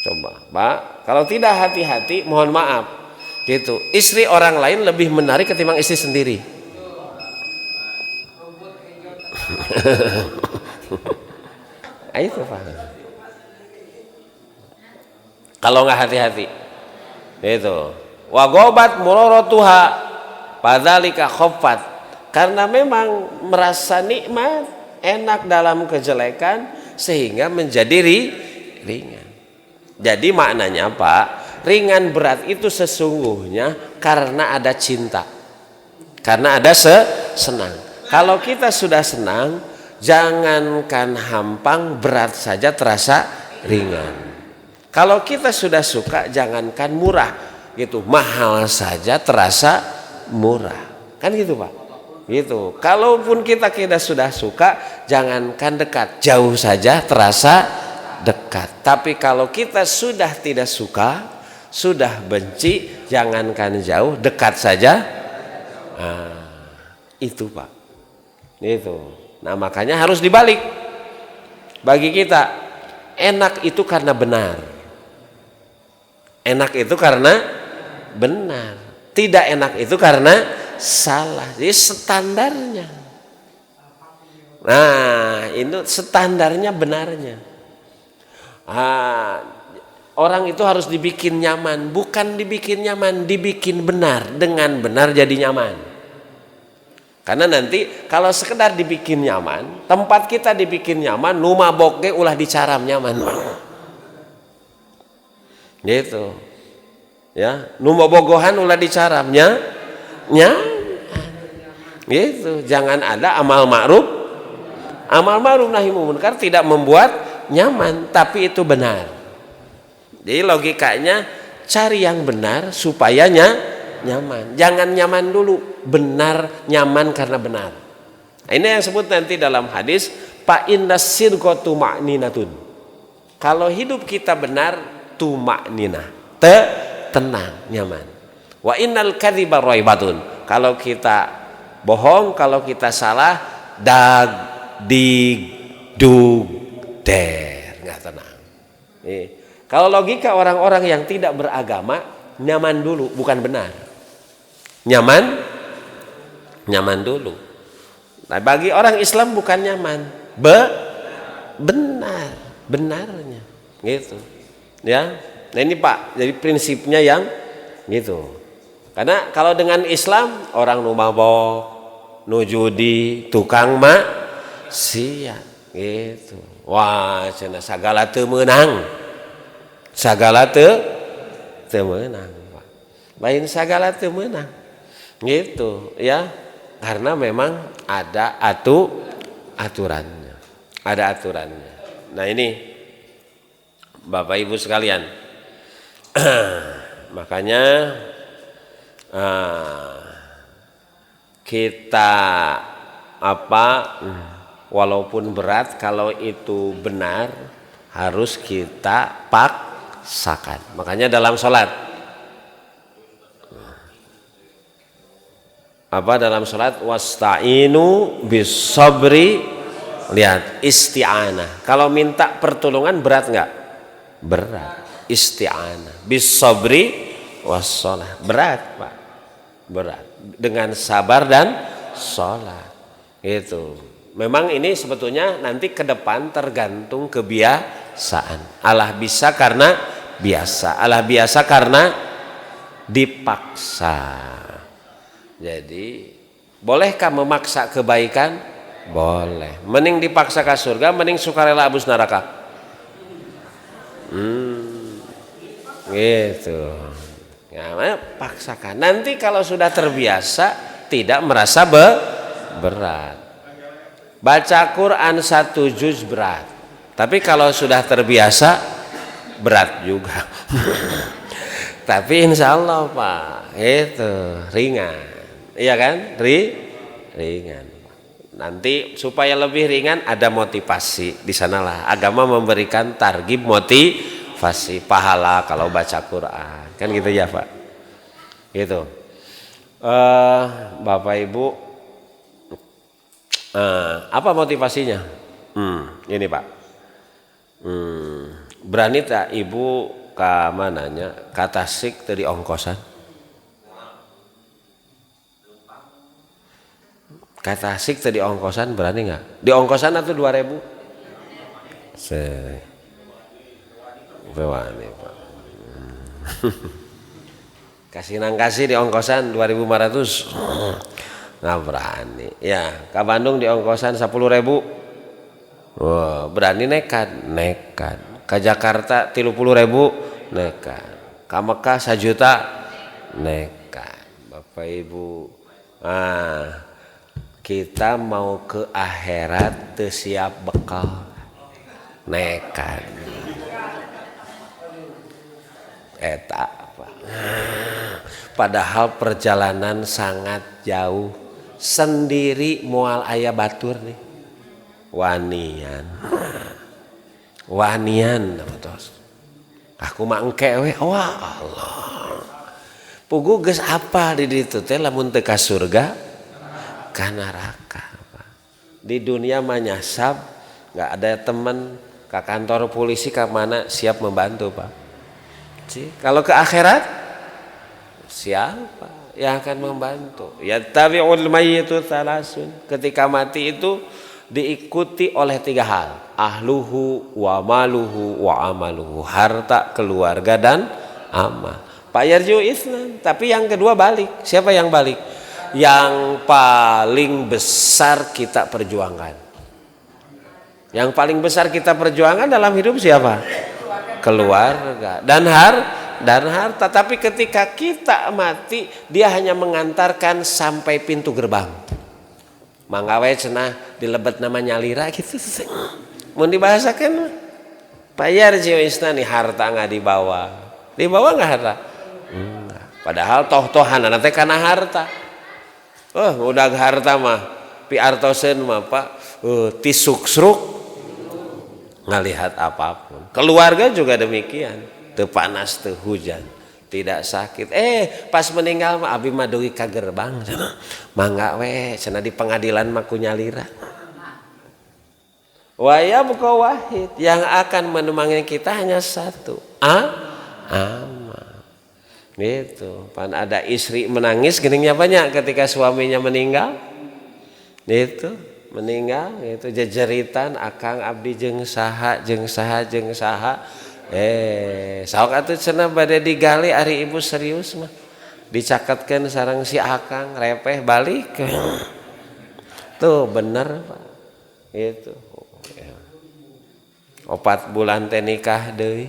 Coba, Pak. Kalau tidak hati-hati, mohon maaf. Gitu. Istri orang lain lebih menarik ketimbang istri sendiri. Itu, Pak. Kalau nggak hati-hati, itu wagobat mulorotuha padzalika khaffat. Karena memang merasa nikmat, enak dalam kejelekan sehingga menjadi ringan. Jadi maknanya, Pak, ringan berat itu sesungguhnya karena ada cinta, karena ada senang. Kalau kita sudah senang, jangankan hampang, berat saja terasa ringan. Kalau kita sudah suka, jangankan murah, gitu, mahal saja terasa murah. Kan gitu, Pak. Gitu. Kalaupun kita sudah suka, jangankan dekat, jauh saja terasa dekat. Tapi kalau kita sudah tidak suka, sudah benci, jangankan jauh, dekat saja. Nah, itu, Pak. Itu. Nah, makanya harus dibalik. Bagi kita, enak itu karena benar. Enak itu karena benar. Tidak enak itu karena salah. Jadi standarnya. Nah, itu standarnya benarnya. Orang itu harus dibikin nyaman, bukan dibikin nyaman, dibikin benar. Dengan benar jadi nyaman. Karena nanti kalau sekedar dibikin nyaman, tempat kita dibikin nyaman, nu mabok ge ulah dicaram nyaman. Gitu. Ya, nu bobogohan ulah dicaramnya gitu. Jangan ada amal ma'ruf nahi munkar tidak membuat nyaman, tapi itu benar. Jadi logikanya cari yang benar supaya nyaman. Jangan nyaman dulu, benar nyaman karena benar. Nah, ini yang sebut nanti dalam hadis fa innas sirqatu ma'ninatun. Kalau hidup kita benar tuma'ninah, tenang, nyaman. Wa innal kadziba raibatun. Kalau kita bohong, kalau kita salah, nggak tenang. Kalau logika orang-orang yang tidak beragama, nyaman dulu, bukan benar. Nyaman dulu. Nah, bagi orang Islam bukan nyaman, benarnya, gitu. Ya, nah ini Pak, jadi prinsipnya yang gitu. Karena kalau dengan Islam orang nu mabok, nu judi, tukang maksiat gitu. Wah, cenah sagala teu meunang. Sagala teu meunang, Pak. Lain sagala teu meunang. Gitu, ya. Karena memang ada aturannya. Ada aturannya. Nah, ini Bapak Ibu sekalian. Makanya kita walaupun berat, kalau itu benar harus kita paksakan. Makanya dalam sholat dalam sholat wasta'inu bis sabri, lihat isti'anah. Kalau minta pertolongan berat nggak? Berat. Isti'anah bis sabri wassalah, berat Pak, berat, dengan sabar dan sholat. Itu memang ini sebetulnya nanti ke depan tergantung kebiasaan. Allah bisa karena biasa, Allah biasa karena dipaksa. Jadi bolehkah memaksa kebaikan? Boleh. Mending dipaksa ke surga, mending sukarela abus neraka. Gitu. Ya, paksakan. Nanti kalau sudah terbiasa tidak merasa berat. Baca Quran 1 juz berat. Tapi kalau sudah terbiasa berat juga. Tapi insya Allah Pak, itu ringan. Iya kan? Ringan. Nanti supaya lebih ringan ada motivasi. Di sanalah agama memberikan targhib, motivasi, pahala kalau baca Quran. Kan gitu ya Pak. Gitu. Bapak Ibu, apa motivasinya? Ini Pak. Berani tak Ibu ke mananya? Ka Tasik dari ongkosan? Ka Tasik tadi ongkosan berani nggak? Di ongkosan atau 2.000? Berani Pak. Kasih di ongkosan 2.500. Nggak berani. Ya, ke Bandung di ongkosan 10.000. Wah, berani nekat. Ke Jakarta 30.000 nekat. Ke Mekah 1 juta nekat. Bapak Ibu, kita mau ke akhirat teu siap bekal, nekat. Eta apa? Padahal perjalanan sangat jauh, sendiri moal aya batur nih. Wanian tos. Aku mah engke we, wah Allah. Pugu geus apa di ditu teh lamun teu ka surga, ka neraka. Di dunia mah nyasab, enggak ada teman ke kantor polisi ke mana siap membantu Pak. Kalau ke akhirat siapa yang akan membantu? Ya tabi'ul mayyitu thalasun. Ketika mati itu diikuti oleh 3 hal. Ahluhu wa maluhu wa amaluhu. Harta, keluarga dan amal. Pak Yarju Islam. Tapi yang kedua balik. Siapa yang balik? yang paling besar kita perjuangkan. Yang paling besar kita perjuangkan dalam hidup siapa? Keluarga dan harta. Tapi ketika kita mati, dia hanya mengantarkan sampai pintu gerbang. Manggawe cenah dilebet nama nyalira gitu. Mau dibahasakan bayar jiwa nih harta nggak dibawa nggak harta? Enggak. Padahal toh-tohan nanti karena harta. Udah harta mah piartosen mah pak tisuksruk ngelihat apapun. Keluarga juga demikian, teu panas teu hujan, tidak sakit. Pas meninggal mah abi mah deui ka gerbang cenah. Mangga we cenah di pengadilan mah ku nyalira. Wa yabqa wahid, yang akan menemani kita hanya satu. Amal. Gitu. Pan ada istri menangis geningnya banyak ketika suaminya meninggal. Itu meninggal itu jejeritan akang abdi jeung saha saok atuh cenah bade digali ari ibu serius mah dicaketkeun sareng si akang repeh balik tuh bener Pak itu 4 bulan teh nikah deui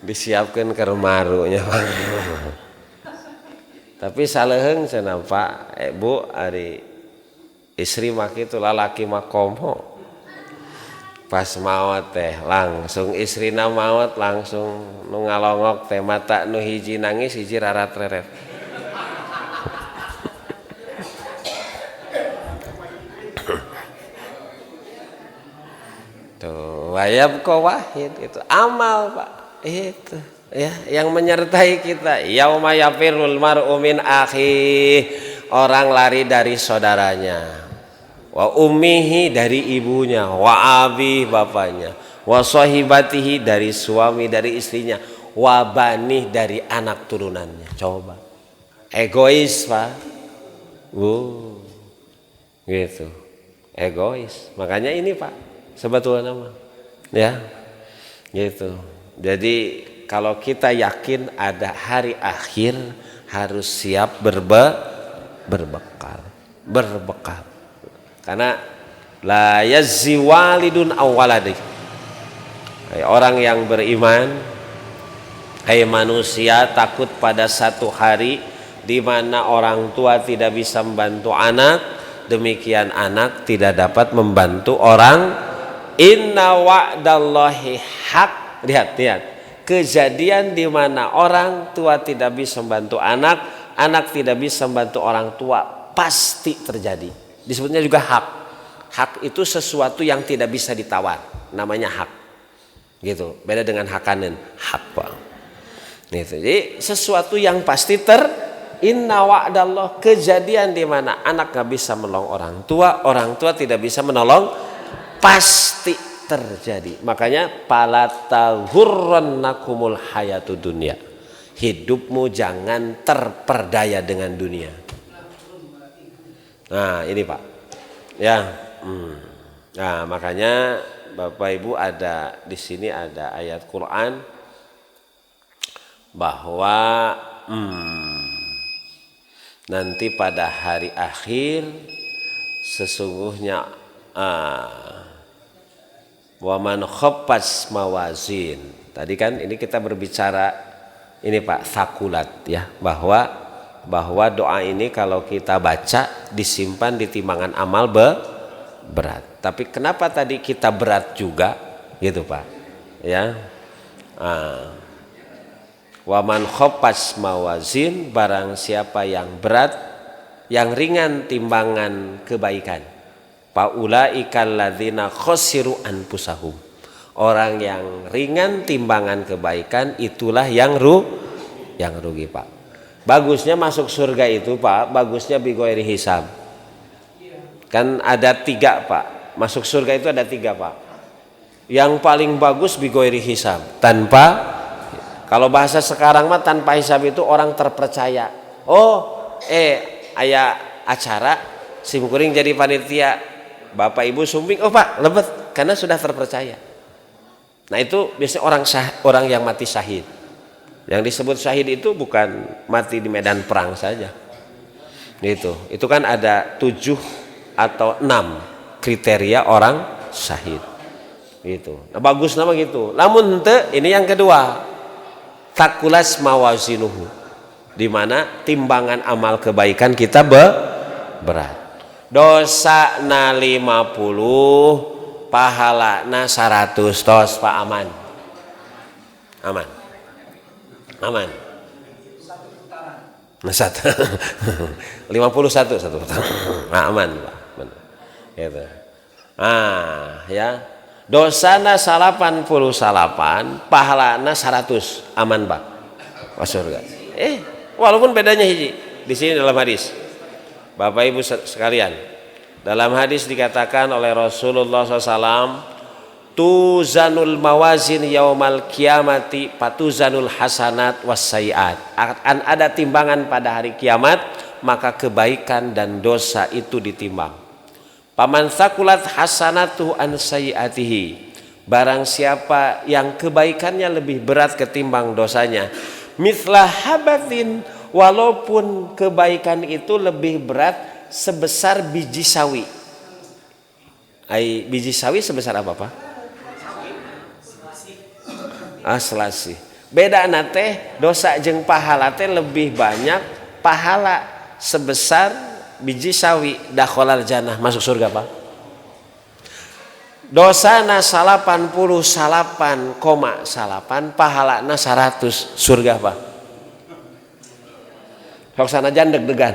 disiapkan ke remarunya tapi saleheng cenah Pak Bu ari istri mah kitu lalaki mah komo pas maot teh langsung istrina maot langsung nu ngalongok teh mata nu hiji nangis hiji rarat-reret tuh wayab ko wahid itu amal Pak itu ya yang menyertai kita yauma yafirul mar'u min akhi orang lari dari saudaranya wa ummihi dari ibunya wa abi bapaknya wa sahibatihi dari suami dari istrinya wa banih dari anak turunannya. Coba egois Pak gitu egois makanya ini Pak sebetulnya mah ya gitu. Jadi kalau kita yakin ada hari akhir harus siap berbekal. Karena la yazzi walidun awwaladi. Orang yang beriman, manusia takut pada satu hari di mana orang tua tidak bisa membantu anak, demikian anak tidak dapat membantu orang. Inna wa'dallahi haq. Lihat kejadian di mana orang tua tidak bisa membantu anak, anak tidak bisa membantu orang tua pasti terjadi. Disebutnya juga hak. Hak itu sesuatu yang tidak bisa ditawar, namanya hak. Gitu. Beda dengan hakanen, hak Pak. Gitu. Jadi sesuatu yang pasti inna wa'dallah kejadian di mana anak nggak bisa menolong orang tua tidak bisa menolong pasti terjadi. Makanya palatahurrannakumul hayatud dunya. Hidupmu jangan terperdaya dengan dunia. Nah, ini Pak. Ya. Nah, makanya Bapak Ibu ada di sini ada ayat Quran bahwa nanti pada hari akhir sesungguhnya waman khaffas mawazin. Tadi kan ini kita berbicara ini Pak sakulat ya bahwa doa ini kalau kita baca disimpan di timbangan amal berat. Tapi kenapa tadi kita berat juga gitu Pak ya. Waman khaffas mawazin barang siapa yang berat yang ringan timbangan kebaikan. Faulaikal ladzina khasiru anfusahum. Orang yang ringan timbangan kebaikan itulah yang rugi Pak. Bagusnya masuk surga itu Pak, bagusnya bighairi hisab. Kan ada 3 Pak. Masuk surga itu ada 3 Pak. Yang paling bagus bighairi hisab. Kalau bahasa sekarang mah tanpa hisab itu orang terpercaya. Aya acara simkuring jadi panitia. Bapak Ibu sumbing, Pak lebet karena sudah terpercaya. Nah itu biasanya orang yang mati syahid. Yang disebut syahid itu bukan mati di medan perang saja. Itu kan ada 7 atau 6 kriteria orang syahid. Gitu. Nah bagus nama gitu. Namun ini yang kedua, takulas mawazinuhu, di mana timbangan amal kebaikan kita berat. Dosa na 50, pahala na 100. Tos Pak, aman. Nah, 51 satu. Nah, aman Pak. Gitu. Ah, ya. Dosana 88, pahalana 100. Aman Pak. Masuk surga. Walaupun bedanya hiji. Di sini dalam hadis. Bapak Ibu sekalian, dalam hadis dikatakan oleh Rasulullah SAW, tuzanul mawazin yaumal kiamati patuzanul hasanat wassayiat. Akan ada timbangan pada hari kiamat, maka kebaikan dan dosa itu ditimbang. Paman thaqulat hasanatu an sayyiatihi, barang siapa yang kebaikannya lebih berat ketimbang dosanya, mithla habatin, walaupun kebaikan itu lebih berat sebesar biji sawi. Biji sawi sebesar apa Pak? Selasih. Beda nate dosa jeung pahala teh lebih banyak, pahala sebesar biji sawi, dakhalal jannah, masuk surga Pak. Dosana 88,8, pahalana 100, surga Pak. Sok sanajan deg-degan.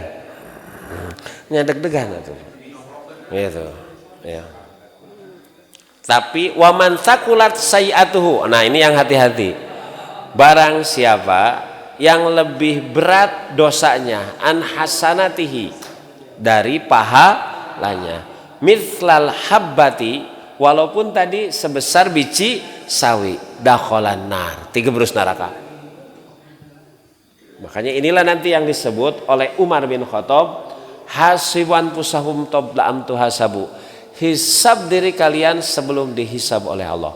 Nya deg-degan atuh. Gitu. Ya. Tapi waman thaqulat sayiatuhu. Nah, ini yang hati-hati. Barang siapa yang lebih berat dosanya an hasanatihi, dari pahalanya, mithlal habbati, walaupun tadi sebesar biji sawi, dakhalan nar, 3 berus neraka. Makanya inilah nanti yang disebut oleh Umar bin Khattab, hasiban pusahum qabla am tuhasabu, hisab diri kalian sebelum dihisab oleh Allah.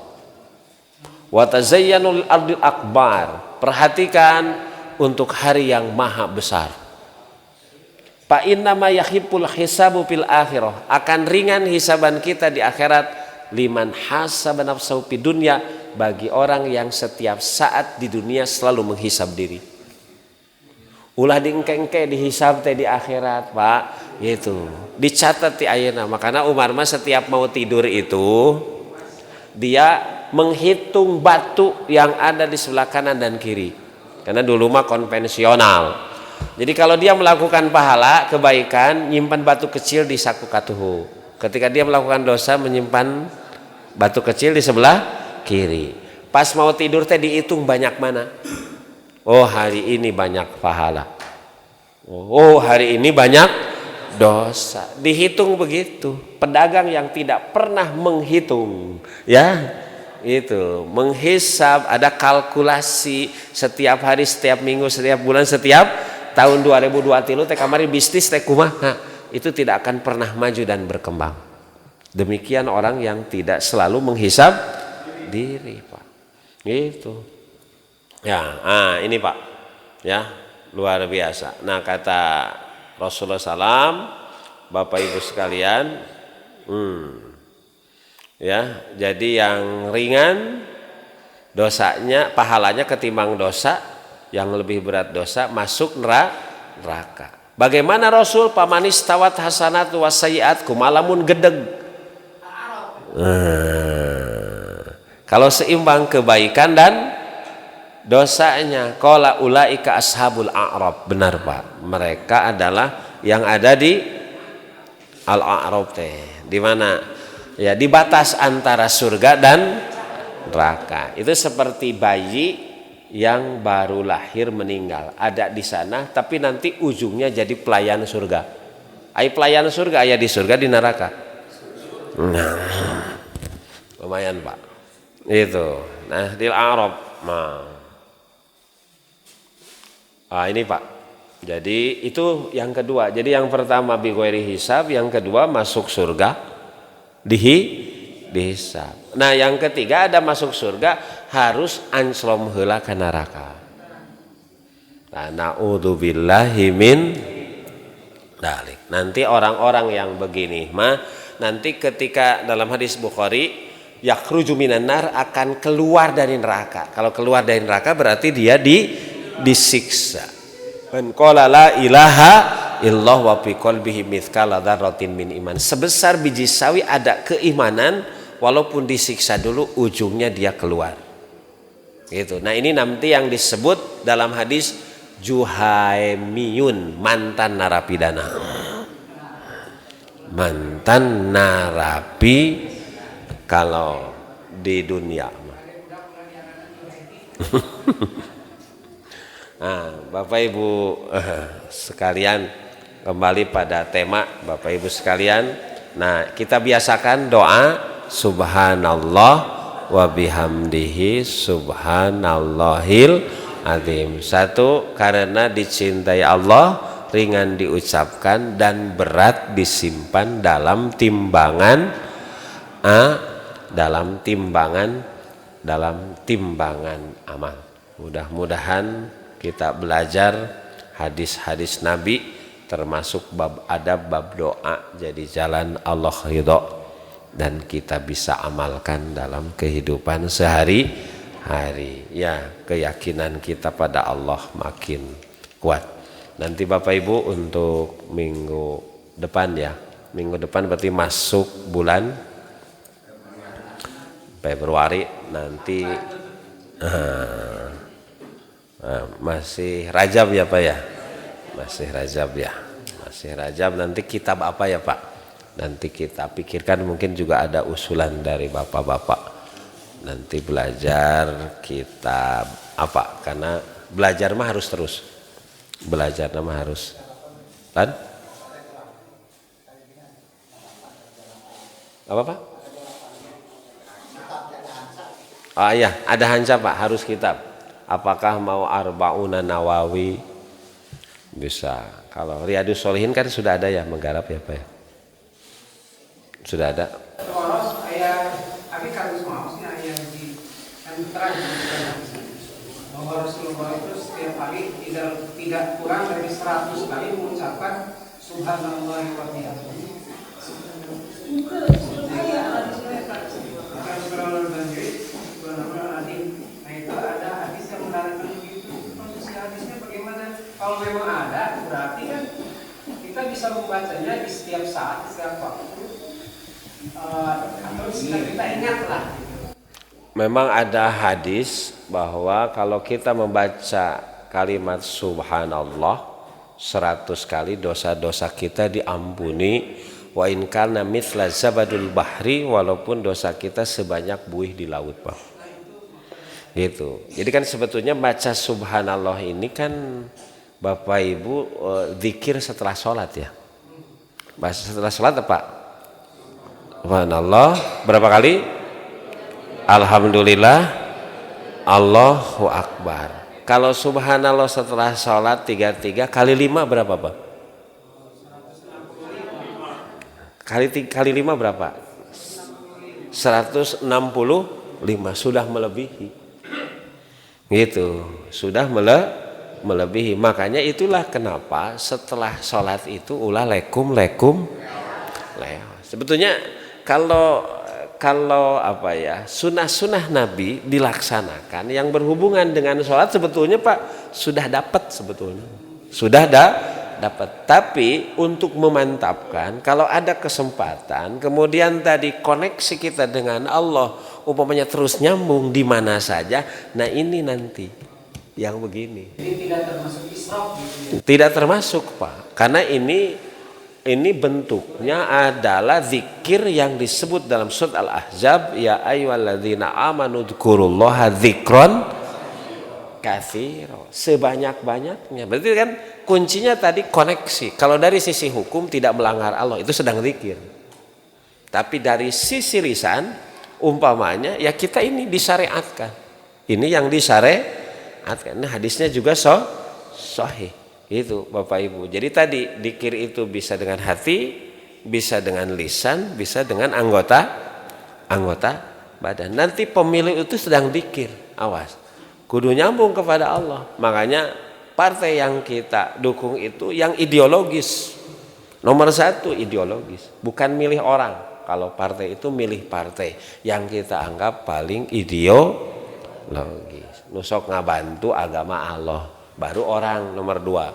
Wa tazayyanul ardil akbar, perhatikan untuk hari yang maha besar. Fa innama yakhiful hisabu fil akhirah, akan ringan hisaban kita di akhirat, liman hasaba nafsahu fid dunya, bagi orang yang setiap saat di dunia selalu menghisab diri. Ulah diengke-engke dihisab teh di akhirat Pak, gitu. Dicatat di ayeuna. Makanya Umar mah setiap mau tidur itu dia menghitung batu yang ada di sebelah kanan dan kiri. Karena dulu mah konvensional. Jadi kalau dia melakukan pahala kebaikan, nyimpan batu kecil di saku katuhu. Ketika dia melakukan dosa, menyimpan batu kecil di sebelah kiri. Pas mau tidur teh dihitung banyak mana. Oh, hari ini banyak pahala. Oh, hari ini banyak dosa. Dihitung begitu. Pedagang yang tidak pernah menghitung, ya, itu menghisab, ada kalkulasi setiap hari, setiap minggu, setiap bulan, setiap tahun 2023 teh kamari bisnis teh kumaha, itu tidak akan pernah maju dan berkembang. Demikian orang yang tidak selalu menghisab diri, Pak. Gitu. Ya, ini Pak, ya, luar biasa. Nah, kata Rasulullah SAW, Bapak Ibu sekalian, ya, jadi yang ringan dosanya, pahalanya ketimbang dosa, yang lebih berat dosa masuk neraka. Bagaimana Rasul? Pamanis tawat hasanatu wassayiat kumalamun gedeg. Kalau seimbang kebaikan dan dosanya, qala ulaika ashabul a'rab. Benar Pak, mereka adalah yang ada di al-a'rab teh, di mana ya di batas antara surga dan neraka. Itu seperti bayi yang baru lahir meninggal, ada di sana tapi nanti ujungnya jadi pelayan surga. Pelayan surga aya di surga, di neraka. Nah, lumayan Pak. Itu. Nah, di al-a'rab. Ini Pak. Jadi itu yang kedua. Jadi yang pertama bi ghairi hisab, yang kedua masuk surga dihisab. Nah yang ketiga ada masuk surga harus anslom heula ka neraka. Nah, naudzubillahi min dalik. Nanti orang-orang yang begini mah nanti ketika dalam hadis Bukhari yakhruju minan nar akan keluar dari neraka. Kalau keluar dari neraka berarti dia disiksa. Man qala la ilaha illallah wa fi qalbihi mithqala dzarratin min iman. Sebesar biji sawi ada keimanan walaupun disiksa dulu ujungnya dia keluar. Gitu. Nah, ini nanti yang disebut dalam hadis Juhaimiyun, mantan narapidana. Mantan narapi kalau di dunia. Nah, Bapak Ibu sekalian, kembali pada tema Bapak Ibu sekalian. Nah, kita biasakan doa subhanallah wa bihamdihi subhanallahil azim. Satu, karena dicintai Allah, ringan diucapkan dan berat disimpan dalam timbangan dalam timbangan amal. Mudah-mudahan kita belajar hadis-hadis Nabi termasuk bab adab, bab doa jadi jalan Allah ridho dan kita bisa amalkan dalam kehidupan sehari-hari. Ya, keyakinan kita pada Allah makin kuat. Nanti Bapak Ibu untuk minggu depan ya. Minggu depan berarti masuk bulan Februari nanti masih Rajab ya Pak ya? Masih Rajab ya. Masih Rajab, nanti kitab apa ya Pak? Nanti kita pikirkan, mungkin juga ada usulan dari Bapak-bapak. Nanti belajar kitab apa? Karena belajar mah harus terus. Belajar mah harus. Kan? Apa Pak? Oh iya, ada hanca Pak, harus kitab. Apakah mau Arba'una Nawawi? Bisa. Kalau Riyadus Sholihin kan sudah ada ya, menggarap ya Pak ya? Sudah ada. Bahwa Rasulullah itu setiap hari tidak kurang dari 100 kali mengucapkan subhanallah wa bihamdihi. Itu ada hadis yang menerangkan begitu. Kondisi hadisnya bagaimana? Kalau memang ada, berarti kan kita bisa membacanya di setiap saat, di setiap waktu. Atau kita ingatlah. Memang ada hadis bahwa kalau kita membaca kalimat subhanallah 100 kali dosa-dosa kita diampuni. Wa in kana mithla zabadul bahri, walaupun dosa kita sebanyak buih di laut Pak. Gitu. Jadi kan sebetulnya baca subhanallah ini kan Bapak Ibu zikir setelah sholat ya. Baca setelah sholat apa? Subhanallah berapa kali? Alhamdulillah, Allahu Akbar. Kalau subhanallah setelah sholat 33 kali 5 berapa Pak? Kali 5 berapa? 165, sudah melebihi. Gitu, sudah melebihi. Makanya itulah kenapa setelah sholat itu ulah lekum. Sebetulnya kalau apa ya, sunnah Nabi dilaksanakan yang berhubungan dengan sholat sebetulnya Pak sudah dapat sebetulnya. Sudah dapat. Tapi untuk memantapkan, kalau ada kesempatan, kemudian tadi koneksi kita dengan Allah, umpamanya terus nyambung di mana saja. Nah ini nanti yang begini. Jadi tidak termasuk israf. Tidak termasuk Pak, karena ini bentuknya adalah zikir yang disebut dalam surat Al-Ahzab, ya ayyuhalladzina amanu dzkurullaha dzikron katsira, sebanyak-banyaknya. Berarti kan kuncinya tadi koneksi. Kalau dari sisi hukum tidak melanggar Allah, itu sedang zikir. Tapi dari sisi lisan umpamanya ya kita ini disyariatkan. Ini yang disyariatkan. Nah, hadisnya juga sahih. Itu Bapak Ibu. Jadi tadi zikir itu bisa dengan hati, bisa dengan lisan, bisa dengan anggota anggota badan. Nanti pemilih itu sedang dzikir, awas. Kudu nyambung kepada Allah. Makanya partai yang kita dukung itu yang ideologis. Nomor satu ideologis, bukan milih orang. Kalau partai itu milih partai yang kita anggap paling ideologis. Nusok ngabantu agama Allah, baru orang nomor dua.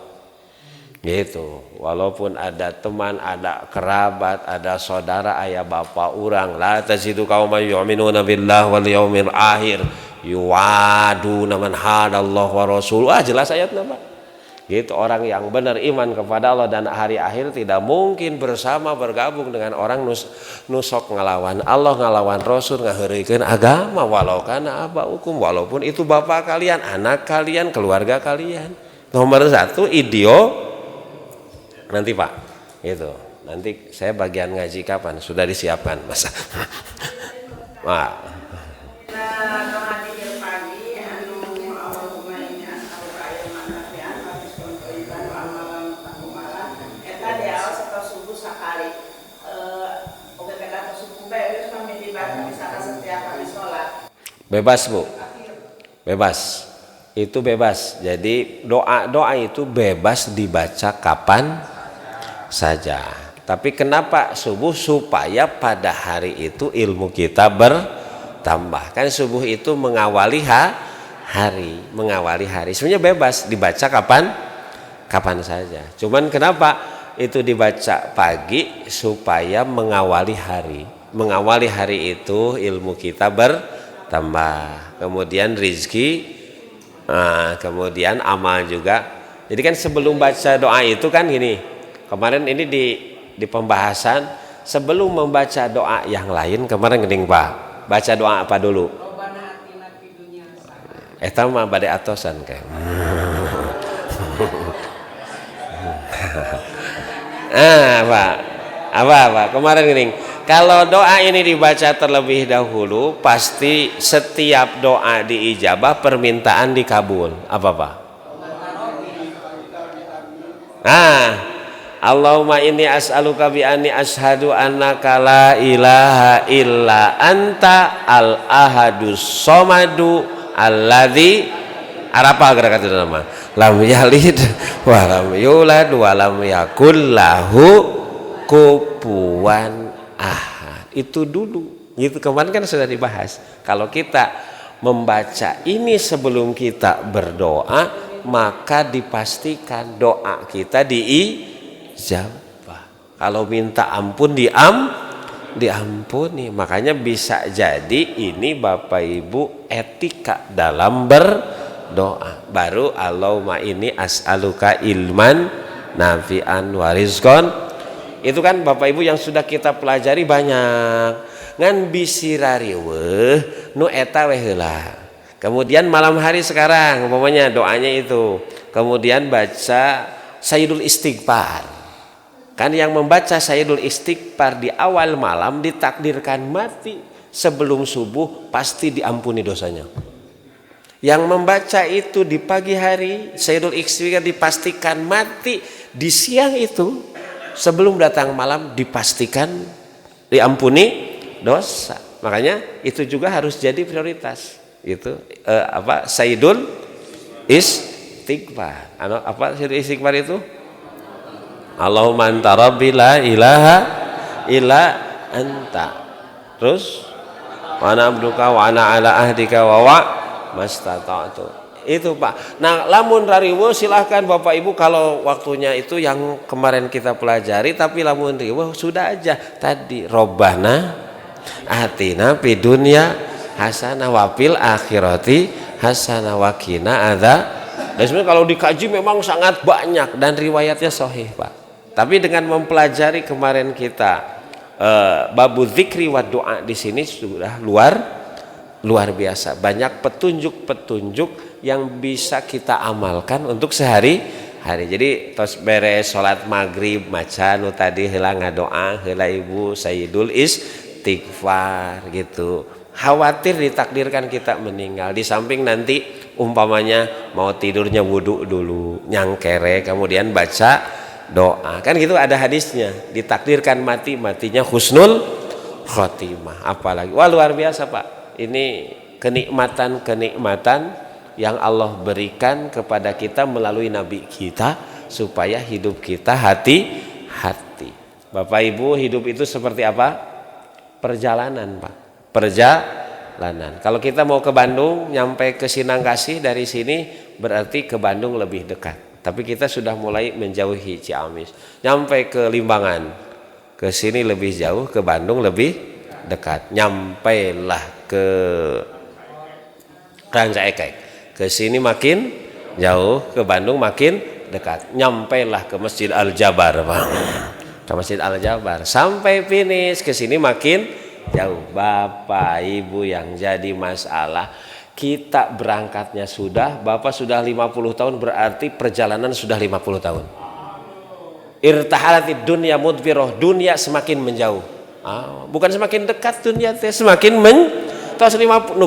Gitu. Walaupun ada teman, ada kerabat, ada saudara, ayah bapak orang, la tazidu qauman yu'minuna billahi wal yaumil akhir yuwaduna man hadallahu wa rasuluhu. Jelas ayatnya, Pak. Gitu, orang yang benar iman kepada Allah dan hari akhir tidak mungkin bersama bergabung dengan orang nusok ngelawan Allah, ngelawan Rasul, ngaheureukeun agama, walau kana abaukum, walaupun itu bapak kalian, anak kalian, keluarga kalian. Nomor satu nanti Pak, itu nanti saya bagian ngaji kapan sudah disiapkan masa. Wah. Bebas Bu, bebas, itu bebas. Jadi doa itu bebas dibaca kapan saja. Tapi kenapa subuh? Supaya pada hari itu ilmu kita bertambah. Kan subuh itu mengawali hari. Sebenarnya bebas dibaca kapan saja. Cuman kenapa itu dibaca pagi? Supaya mengawali hari. Mengawali hari itu ilmu kita bertambah. Kemudian rizki, kemudian amal juga. Jadi kan sebelum baca doa itu kan gini, kemarin ini di pembahasan sebelum membaca doa yang lain kemarin gening Pak, baca doa apa dulu? Eta mah bade atosan kayak. Apa kemarin gening. Kalau doa ini dibaca terlebih dahulu, pasti setiap doa diijabah, permintaan dikabul. Apa Pak? Allahumma inni as'aluka bi anni ashadu annaka la ilaha illa anta al-ahadus somadu alladzi arapa gerakan itu nama lam yalid wa lam yulad wa lam yakul lahu kufuwan ahad. Itu dulu. Gitu kemarin kan sudah dibahas. Kalau kita membaca ini sebelum kita berdoa, maka dipastikan doa kita diijabah. Kalau minta ampun diampuni. Makanya bisa jadi ini Bapak Ibu etika dalam berdoa. Baru Allahumma ini as'aluka ilman nafi'an wa rizqan. Itu kan Bapak Ibu yang sudah kita pelajari banyak. Ngan bisirariweuh nu eta we heula. Kemudian malam hari sekarang umpamanya doanya itu. Kemudian baca Sayyidul Istighfar. Kan yang membaca Sayyidul Istighfar di awal malam ditakdirkan mati sebelum subuh pasti diampuni dosanya. Yang membaca itu di pagi hari Sayyidul Istighfar dipastikan mati di siang itu. Sebelum datang malam dipastikan diampuni dosa. Makanya itu juga harus jadi prioritas. Itu Sayyidul Istighfar. Apa Sayyidul Istighfar itu? Allahumma anta rabbi la ilaha illa anta. Terus wa ana abduka wa ana ala ahdika wa mastata'tu. Itu Pak. Nah lamun rariweuh silahkan Bapak Ibu kalau waktunya itu yang kemarin kita pelajari, tapi lamun riweuh sudah aja tadi Robbana atina fid dunya hasanah wa fil akhirati hasanah wa qina adzab. Dan sebenarnya kalau dikaji memang sangat banyak dan riwayatnya sahih Pak. Tapi dengan mempelajari kemarin kita babu dzikri wa doa di sini sudah luar biasa. Banyak petunjuk-petunjuk yang bisa kita amalkan untuk sehari-hari. Jadi tos beres salat maghrib maca nu tadi heula ngadoa heula Ibu Sayyidul Istighfar gitu. Khawatir ditakdirkan kita meninggal. Di samping nanti umpamanya mau tidurnya wudu dulu, nyangkere kemudian baca doa. Kan gitu ada hadisnya. Ditakdirkan matinya husnul khotimah. Apalagi wah luar biasa Pak, ini kenikmatan yang Allah berikan kepada kita melalui Nabi kita supaya hidup kita hati-hati. Bapak Ibu, hidup itu seperti apa? Perjalanan Pak, perjalanan. Kalau kita mau ke Bandung, nyampe ke Sinangkasih dari sini berarti ke Bandung lebih dekat. Tapi kita sudah mulai menjauhi Ciamis, nyampe ke Limbangan, ke sini lebih jauh, ke Bandung lebih dekat. Nyampailah ke Rancaekek, ke sini makin jauh, ke Bandung makin dekat. Nyampailah ke Masjid Al-Jabar Bang, ke Masjid Al-Jabar, sampai finish ke sini makin jauh. Bapak Ibu, yang jadi masalah kita berangkatnya sudah, Bapak sudah 50 tahun, berarti perjalanan sudah 50 tahun. Irtahalatid dunya mudbiroh, dunia semakin menjauh. Bukan semakin dekat, dunia semakin tos 50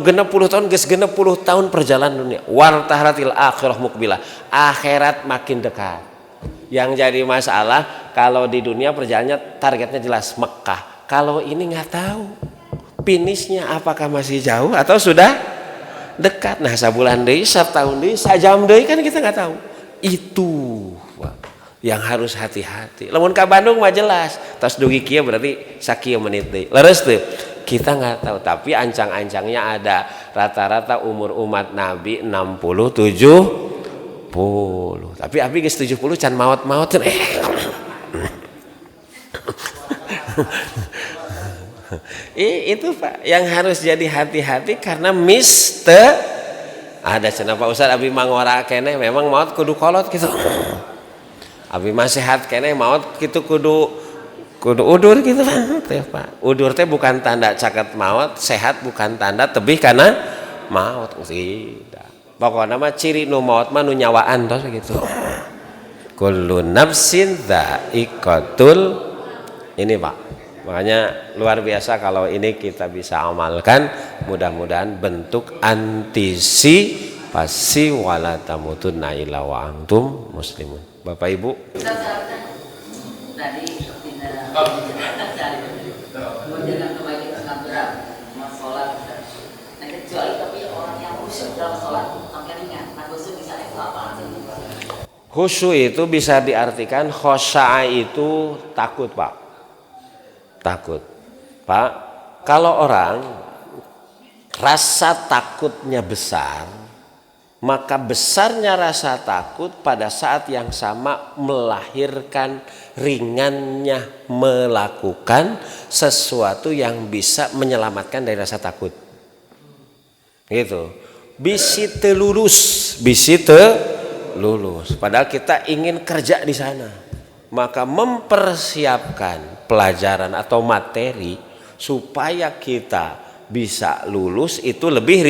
tahun geus 60 tahun perjalanan dunia. Wartaharatil akhirah mukbilah, akhirat makin dekat. Yang jadi masalah kalau di dunia perjalanannya targetnya jelas Mekah. Kalau ini nggak tahu finishnya apakah masih jauh atau sudah dekat. Nah, sabulan deui, satahun deui, sajam deui kan kita nggak tahu. Itu yang harus hati-hati. Lamun ka Bandung mah jelas, tos dugi kieu berarti sakieu menit deui. Leres teu? Kita nggak tahu, tapi ancang-ancangnya ada. Rata-rata umur umat Nabi 60-70. Tapi abi geus 70 can maot-maot. Itu Pak yang harus jadi hati-hati, karena ada cenah Pak Ustaz abi mangora keneh memang maot kudu kolot gitu. Abi mah sehat keneh maot kitu kudu udur gitu Pak. Udur teh bukan tanda caket maut, sehat bukan tanda tebih karena maut. Tidak. Pokoknya mah ciri nu maut mah nu nyawaan tos gitu. Kullu nafsin dha'iqatul, ini Pak. Makanya luar biasa kalau ini kita bisa amalkan, mudah-mudahan bentuk antisipasi wala tamutunna illa wa antum muslimun. Bapak Ibu, menjaga kebaikan sangat berat, sholat. Nah, kecuali tapi orang yang khusyuk dalam sholat makin ringan. Nah, khusyuk misalnya itu apa? khusyuk itu bisa diartikan khosya'a itu takut Pak. Takut Pak. Kalau orang rasa takutnya besar, maka besarnya rasa takut pada saat yang sama melahirkan ringannya melakukan sesuatu yang bisa menyelamatkan dari rasa takut. Gitu. Bisi lulus. Padahal kita ingin kerja di sana. Maka mempersiapkan pelajaran atau materi supaya kita bisa lulus itu lebih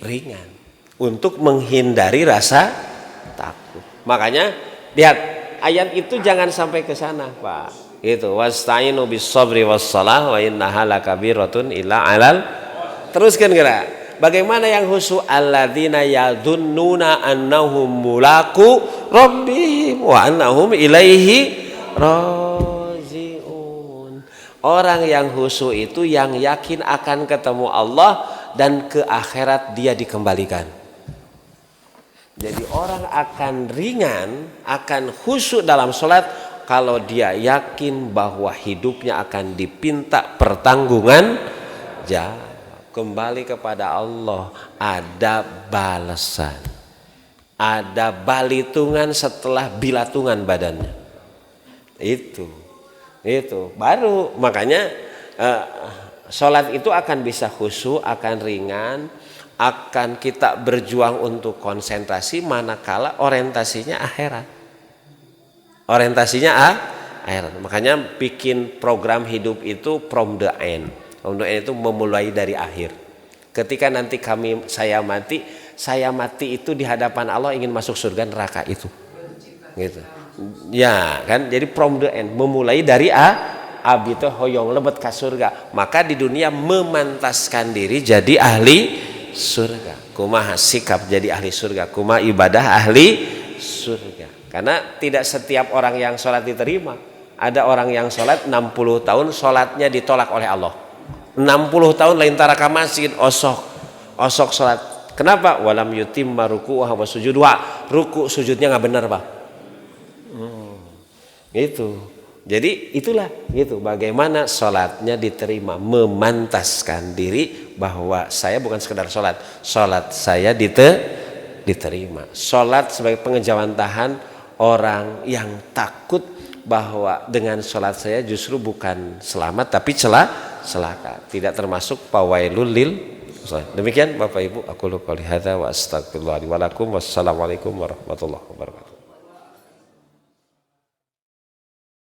ringan. Untuk menghindari rasa takut. Makanya lihat ayat itu jangan sampai ke sana Pak. Itu wasta'inu bis-sabri was-shalah wa innaha lakabiratun illa 'alal. Teruskan kira. Bagaimana yang khusyuk? Alladzina yadhunnuna annahum mulaqu rabbihim wa annahum ilaihi raji'un. Orang yang khusyuk itu yang yakin akan ketemu Allah dan ke akhirat dia dikembalikan. Jadi orang akan ringan, akan khusyuk dalam sholat kalau dia yakin bahwa hidupnya akan dipinta pertanggungan jawab. Kembali kepada Allah, ada balasan, ada balitungan setelah bilatungan badannya. Itu baru makanya sholat itu akan bisa khusyuk, akan ringan, akan kita berjuang untuk konsentrasi manakala orientasinya akhirat. Akhirat. Makanya bikin program hidup itu from the end. From the end itu memulai dari akhir. Ketika nanti saya mati itu di hadapan Allah ingin masuk surga neraka itu. Gitu. Ya, kan? Jadi from the end, memulai dari abi teh hoyong lebet ka surga. Maka di dunia memantaskan diri jadi ahli surga. Kumaha sikap jadi ahli surga, kumaha ibadah ahli surga. Karena tidak setiap orang yang sholat diterima. ada orang yang sholat 60 tahun sholatnya ditolak oleh Allah. 60 tahun lain taraka masjid osok sholat. Kenapa? Walam yutimma ruku'ahu wa sujud. Ruku sujudnya nggak benar, Pak. Gitu. Jadi itulah gitu bagaimana sholatnya diterima, memantaskan diri bahwa saya bukan sekedar sholat saya diterima. Sholat sebagai pengejawantahan orang yang takut bahwa dengan sholat saya justru bukan selamat tapi celaka, tidak termasuk fawailul lil. Demikian Bapak Ibu, aku qouli hadza wa astaghfirullah li wa lakum. Wassalamualaikum warahmatullahi wabarakatuh.